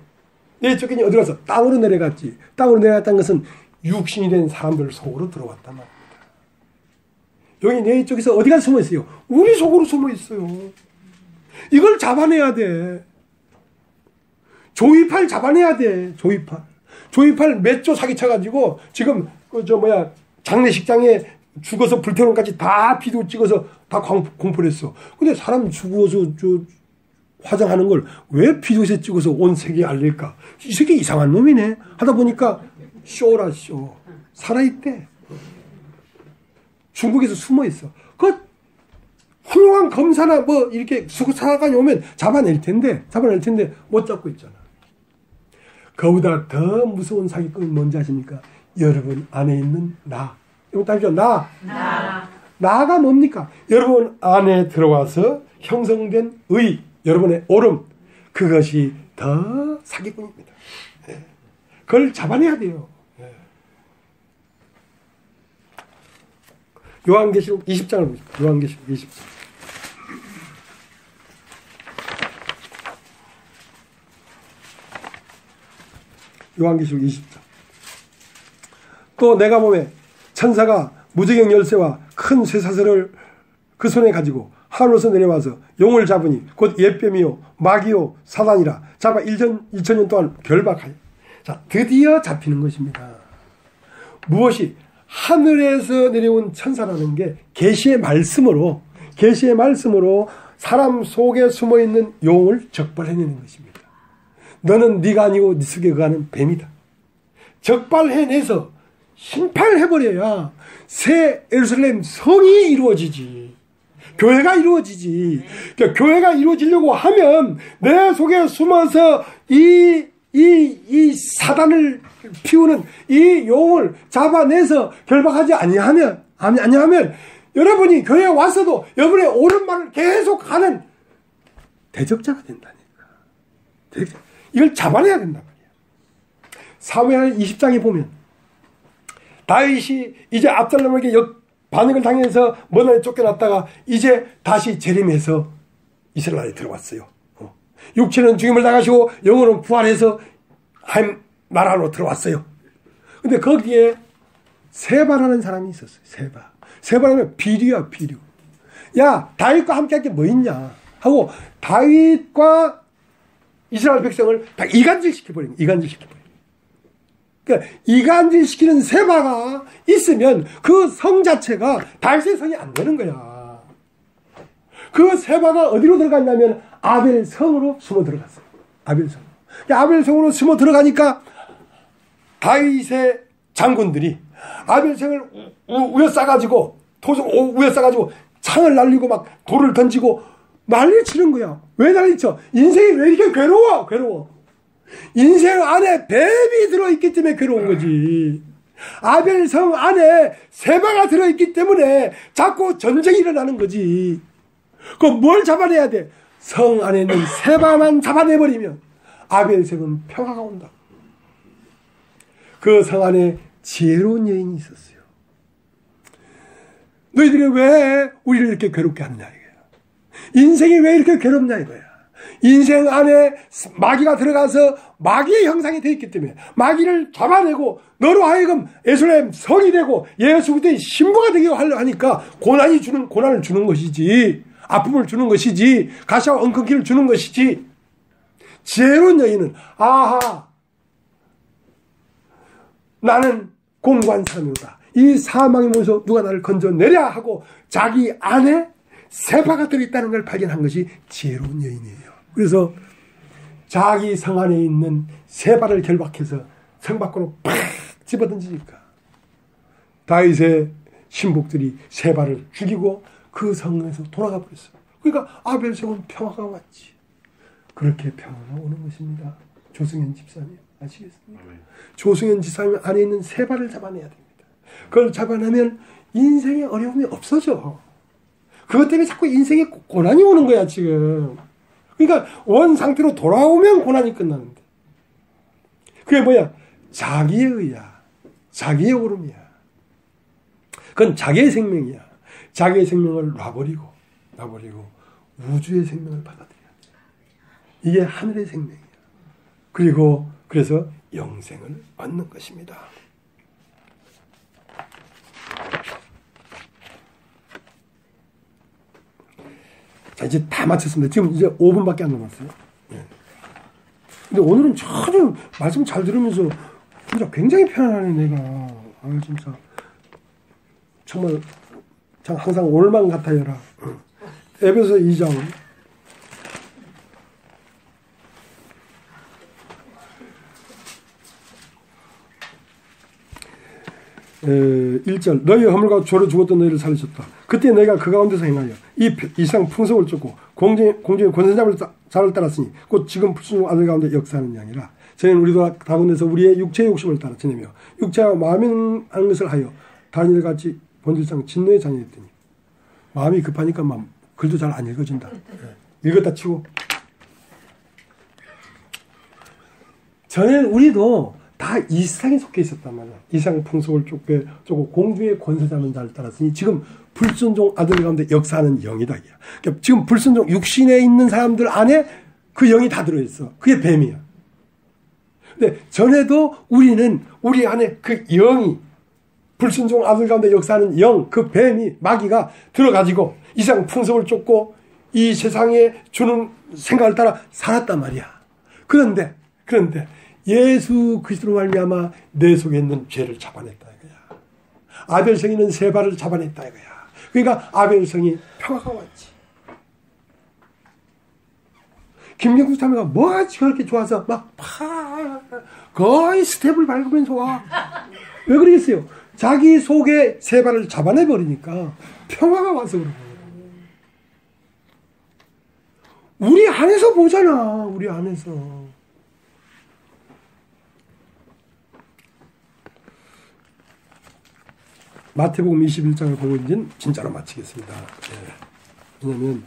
내어 쫓기니 어디 가서 땅으로 내려갔지. 땅으로 내려갔다는 것은 육신이 된 사람들 속으로 들어왔단 말입니다. 여기 내어 쫓겨서 어디가 숨어 있어요? 우리 속으로 숨어 있어요. 이걸 잡아내야 돼. 조이팔 잡아내야 돼. 조이팔 몇 조 사기쳐가지고 지금 장례식장에 죽어서 불태우는까지 다 비디오 찍어서 다 공포를 했어. 근데 사람 죽어서 화장하는 걸 왜 비디오에서 찍어서 온 세계에 알릴까? 이 새끼 이상한 놈이네. 하다 보니까 쇼라 쇼. 살아있대. 중국에서 숨어 있어. 그 훌륭한 검사나 이렇게 수사관이 오면 잡아낼 텐데 못 잡고 있잖아. 그보다 더 무서운 사기꾼은 뭔지 아십니까? 여러분 안에 있는 나. 이거 따지죠. 나가 뭡니까? 여러분 안에 들어와서 형성된 의, 여러분의 옳음, 그것이 더 사기꾼입니다. 그걸 잡아내야 돼요. 요한계시록 20장을 보죠. 요한계시록 20장. 요한계시록 20장. 또 내가 보매 천사가 무저경 열쇠와 큰 쇠사슬을 그 손에 가지고 하늘에서 내려와서 용을 잡으니 곧 옛뱀이요 마귀요 사단이라 잡아 2000년 동안 결박하여. 자, 드디어 잡히는 것입니다. 무엇이? 하늘에서 내려온 천사라는 게 계시의 말씀으로 사람 속에 숨어있는 용을 적발해내는 것입니다. 너는 네가 아니고 네 속에 거하는 뱀이다. 적발해내서 심판해버려야 새 예루살렘 성이 이루어지지. 교회가 이루어지지. 그러니까 교회가 이루어지려고 하면 내 속에 숨어서 이 사단을 피우는 이 용을 잡아내서 결박하지 아니하면 여러분이 교회에 와서도 여러분의 옳은 말을 계속 하는 대적자가 된다니까. 이걸 잡아내야 된단 말이야. 사무엘 20장에 보면 다윗이 이제 압살롬에게 반역을 당해서 먼 날에 쫓겨났다가 이제 다시 재림해서 이스라엘에 들어왔어요. 육체는 죽임을 당하시고 영혼은 부활해서 하나님 나라로 들어왔어요. 근데 거기에 세바라는 사람이 있었어요. 세바라면 비류야, 비류. 야, 다윗과 함께 할 게 뭐 있냐 하고 다윗과 이스라엘 백성을 다 이간질시켜버린. 그러니까 이간질시키는 세바가 있으면 그 성 자체가 다윗의 성이 안 되는 거야. 그 세바가 어디로 들어갔냐면 아벨 성으로 숨어 들어갔어요. 아벨 성. 아벨 성으로 숨어 들어가니까 다윗의 장군들이 아벨 성을 우여싸가지고 우여싸가지고 창을 날리고 막 돌을 던지고 난리 치는 거야. 왜 난리 쳐? 인생이 왜 이렇게 괴로워? 인생 안에 뱀이 들어있기 때문에 괴로운 거지. 아벨성 안에 세바가 들어있기 때문에 자꾸 전쟁이 일어나는 거지. 그럼 뭘 잡아내야 돼? 성 안에 있는 세바만 잡아내버리면 아벨성은 평화가 온다. 그 성 안에 지혜로운 여인이 있었어요. 너희들이 왜 우리를 이렇게 괴롭게 하느냐 이거야. 인생이 왜 이렇게 괴롭냐 이거야. 인생 안에 마귀가 들어가서 마귀의 형상이 되어 있기 때문에 마귀를 잡아내고 너로 하여금 예루살렘 성이 되고 예수 그리스도의 신부가 되게 하려 하니까 고난을 주는 것이지, 아픔을 주는 것이지, 가시와 엉겅퀴를 주는 것이지. 지혜로운 여인은 아하, 나는 공고한 사람이다. 이 사망의 몸에서 누가 나를 건져내랴 하고 자기 안에 세바가 들어있다는 걸 발견한 것이 지혜로운 여인이에요. 그래서 자기 성 안에 있는 세바를 결박해서 성 밖으로 팍 집어던지니까 다윗의 신복들이 세바를 죽이고 그 성에서 돌아가 버렸어요. 그러니까 아벨성은 평화가 왔지. 그렇게 평화가 오는 것입니다. 조승현 집사님 아시겠습니까? 조승현 집사님 안에 있는 세바를 잡아내야 됩니다. 그걸 잡아내면 인생의 어려움이 없어져. 그것 때문에 자꾸 인생에 고난이 오는 거야 지금. 그러니까 원 상태로 돌아오면 고난이 끝나는데. 그게 뭐야? 자기의 의야. 자기의 오름이야. 그건 자기의 생명이야. 자기의 생명을 놔버리고 우주의 생명을 받아들여야 돼. 이게 하늘의 생명이야. 그리고 그래서 영생을 얻는 것입니다. 자, 이제 다 마쳤습니다. 지금 이제 5분밖에 안 남았어요. 네. 근데 오늘은 전혀 말씀 잘 들으면서 진짜 굉장히 편안하네, 내가. 아, 진짜. 정말, 참 항상 오늘만 같아요라. 에베소 2장. 1절 너희 허물과 죄로 죽었던 너희를 살리셨다. 그때 너희가 그 가운데서 행하여 이상 풍속을 쫓고 공중의 권세자를 따랐으니 곧 지금 불순종 아들 가운데 역사하는 양이라. 저희는 우리도 가운데서 우리의 육체의 욕심을 따라 지내며 육체와 마음이 하는 것을 하여 다른 일같이 본질상 진노의 자녀였더니. 마음이 급하니까 막 글도 잘 안 읽어진다. 읽었다 치고. 저는 우리도 다 이 세상에 속해 있었단 말이야. 이상 풍속을 쫓고 공중의 권세자는 자를 따랐으니 지금 불순종 아들 가운데 역사하는 영이다. 그러니까 지금 불순종 육신에 있는 사람들 안에 그 영이 다 들어있어. 그게 뱀이야. 근데 전에도 우리는 우리 안에 그 영이 불순종 아들 가운데 역사하는 영, 그 뱀이 마귀가 들어가지고 이상 풍속을 쫓고 이 세상에 주는 생각을 따라 살았단 말이야. 그런데 예수 그리스도로 말미암아 내 속에 있는 죄를 잡아냈다 이거야. 아벨성이 있는 세바를 잡아냈다 이거야. 그러니까 아벨성이 평화가 왔지. 김경수 참여가 뭐가 그렇게 좋아서 막 거의 스텝을 밟으면서 와. 왜 그러겠어요? 자기 속에 세바를 잡아내버리니까 평화가 와서 그런 거예요. 우리 안에서 보잖아. 우리 안에서. 마태복음 21장을 보고 이제 진짜로 마치겠습니다. 네. 왜냐하면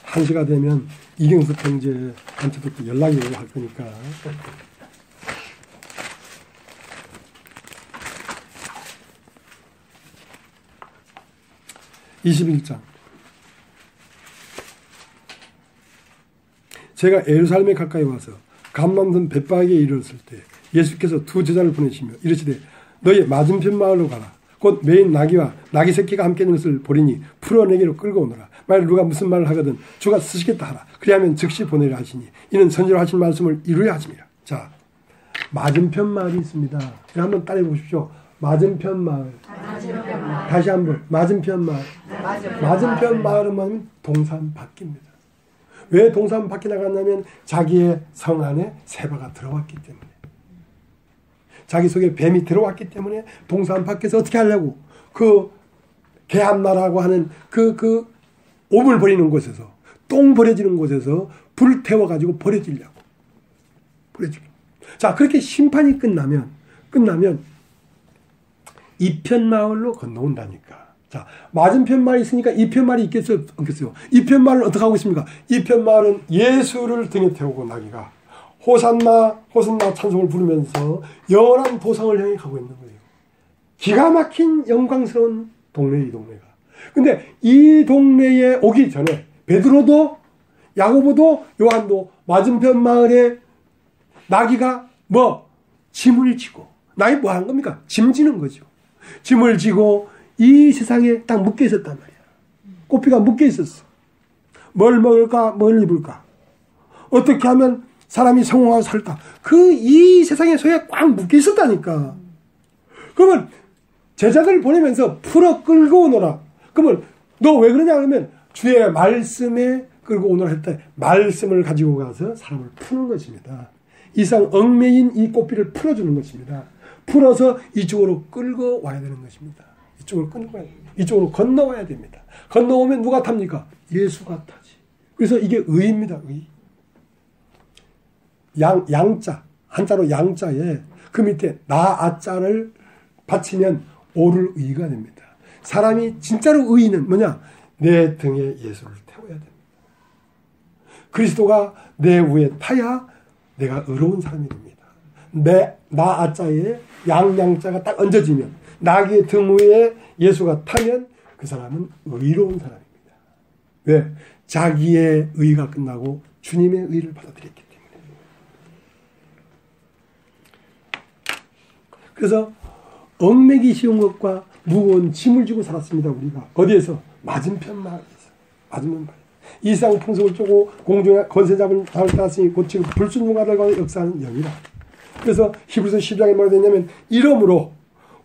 1시가 되면 이경섭 형제한테도 또 연락이 오고 할 거니까. 21장. 제가 예루살렘에 가까이 와서 감람산 벳바에게 이르렀을 때 예수께서 두 제자를 보내시며 이르시되 너희 맞은편 마을로 가라. 곧 매인 나귀와 나귀 새끼가 함께 있는 것을 보리니 풀어내기로 끌고 오너라. 만일 누가 무슨 말을 하거든 주가 쓰시겠다 하라. 그리하면 즉시 보내려 하시니 이는 선지로 하신 말씀을 이루려 하심이라. 자, 맞은편 마을이 있습니다. 한번 따라해 보십시오. 맞은편 마을. 다시 한번. 맞은편 마을. 맞은편 마을은 뭐냐면 동산 밖입니다. 왜 동산 밖에 나갔냐면 자기의 성 안에 세바가 들어왔기 때문에. 자기 속에 뱀이 들어왔기 때문에 동산 밖에서 어떻게 하려고 그 개함나라고 하는 그 오물 버리는 곳에서 똥 버려지는 곳에서 불 태워가지고 버려지려고. 자, 그렇게 심판이 끝나면 이편 마을로 건너온다니까. 자, 맞은편 마을이 있으니까 이편 마을이 있겠어요? 없겠어요? 이편 마을은 어떻게 하고 있습니까? 이편 마을은 예수를 등에 태우고 나기가 호산나 찬송을 부르면서 영원한 도성을 향해 가고 있는 거예요. 기가 막힌 영광스러운 동네, 이 동네가. 근데 이 동네에 오기 전에 베드로도 야고보도 요한도 맞은편 마을에 나귀가 짐을 지고, 나귀 뭐 하는 겁니까? 짐 지는 거죠. 짐을 지고 이 세상에 딱 묶여 있었단 말이야. 꼬피가 묶여 있었어. 뭘 먹을까? 뭘 입을까? 어떻게 하면 사람이 성공하고 살까? 이 세상의 소에 꽉 묶여 있었다니까. 그러면 제자들을 보내면서 풀어 끌고 오너라. 그러면 너 왜 그러냐 그러면 주의 말씀에 끌고 오너라 했다. 말씀을 가지고 가서 사람을 푸는 것입니다. 이상 얽매인 이 꼬피를 풀어주는 것입니다. 풀어서 이쪽으로 끌고 와야 되는 것입니다. 이쪽으로 건너와야 됩니다. 건너오면 누가 탑니까? 예수가 타지. 그래서 이게 의입니다. 의. 양자, 한자로 양자에 그 밑에 나아자를 받치면 오를 의가 됩니다. 사람이 진짜로 의는 뭐냐? 내 등에 예수를 태워야 됩니다. 그리스도가 내 위에 타야 내가 의로운 사람이 됩니다. 나아자에 양자가 딱 얹어지면 나귀의 등 위에 예수가 타면 그 사람은 의로운 사람입니다. 왜? 자기의 의가 끝나고 주님의 의를 받아들였기 때문에. 그래서 얽매기 쉬운 것과 무거운 짐을 지고 살았습니다. 우리가 어디에서? 맞은편 마을에서. 맞은편 마을. 이상 풍속을 쪼고 공중에 권세 잡은 자를 따랐으니 곧 지금 불순종하다가 역사하는 영이라. 그래서 히브리서 12장에 뭐라 되냐면 이러므로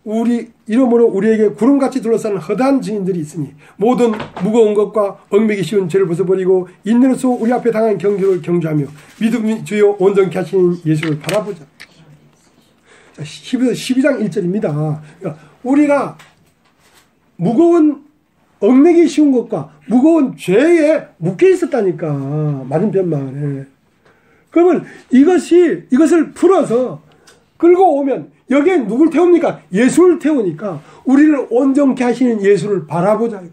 우리에게 구름같이 둘러싸는 허다한 증인들이 있으니 모든 무거운 것과 얽매기 쉬운 죄를 벗어버리고 인내로서 우리 앞에 당한 경주를 경주하며 믿음이 주여 온전케 하시는 예수를 바라보자. 자, 히브리서 12장 1절입니다. 그러니까 우리가 무거운 얽매기 쉬운 것과 무거운 죄에 묶여 있었다니까. 맞은편 마을에. 그러면 이것을 풀어서 끌고 오면 여기에 누굴 태웁니까? 예수를 태우니까 우리를 온전케 하시는 예수를 바라보자.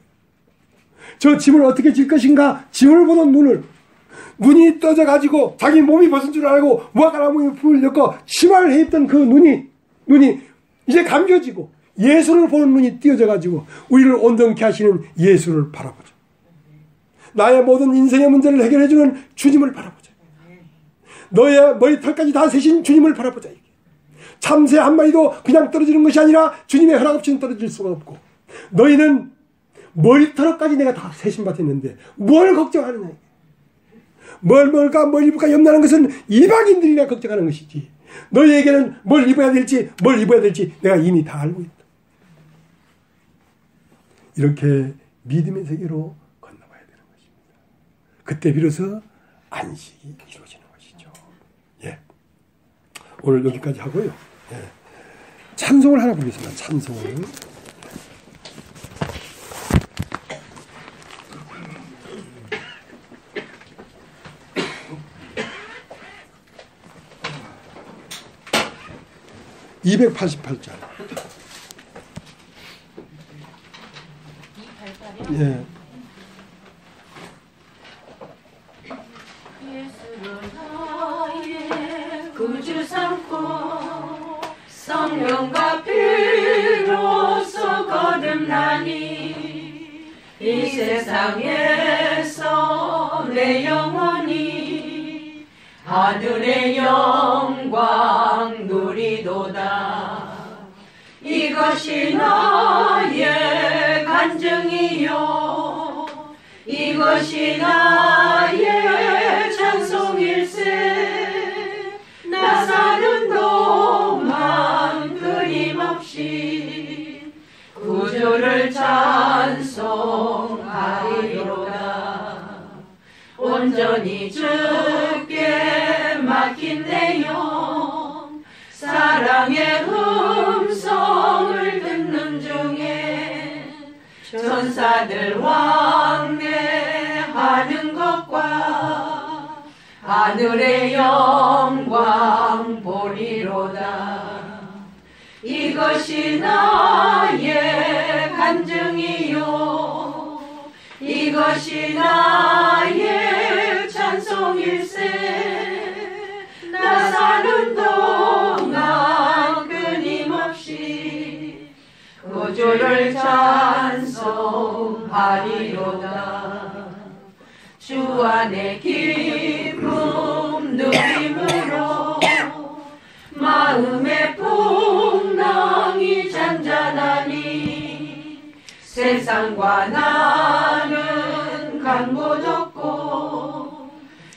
저 짐을 어떻게 질 것인가? 짐을 보던 눈이 떠져가지고 자기 몸이 벗은 줄 알고 무화과나무에 풀을 엮고 치마를 해 입던 그 눈이 이제 감겨지고 예수를 보는 눈이 띄어져가지고 우리를 온전케 하시는 예수를 바라보자. 나의 모든 인생의 문제를 해결해주는 주님을 바라보자. 너의 머리털까지 다 세신 주님을 바라보자. 참새 한 마리도 그냥 떨어지는 것이 아니라 주님의 허락 없이는 떨어질 수가 없고 너희는 머리털까지 내가 다 세신받았는데 뭘 걱정하느냐. 뭘 먹을까 뭘 입을까 염려하는 것은 이방인들이나 걱정하는 것이지 너희에게는 뭘 입어야 될지 내가 이미 다 알고 있다. 이렇게 믿음의 세계로 건너가야 되는 것입니다. 그때 비로소 안식이 이루어지는 것이죠. 예. 오늘 여기까지 하고요. 예. 찬송을 하나 보겠습니다. 찬송을. (288절) 예. 예수를 나의 구주 삼고 성령과 피로써 거듭나니 이 세상에서 내 영혼이 하늘의 영광 누리도다. 이것이 나의 간증이요 이것이 나의 찬송일세. 나 사는 동 주를 찬송하리로다. 온전히 주께 막힌 내 영 사랑의 음성을 듣는 중에 천사들 왕래하는 것과 하늘의 영광 보리로다. 이것이 나의 간증이요 이것이 나의 찬송일세. 나 사는 동안 끊임없이 구주를 찬송하리로다. 주 안에 기쁨 누림으로 마음의 풍랑이 잔잔하니 세상과 나는 강고졌고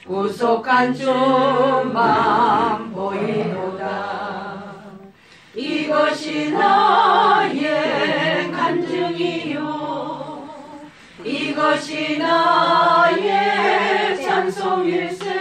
구속한 주만 보이도다. 이것이 나의 간증이요 이것이 나의 찬송일세.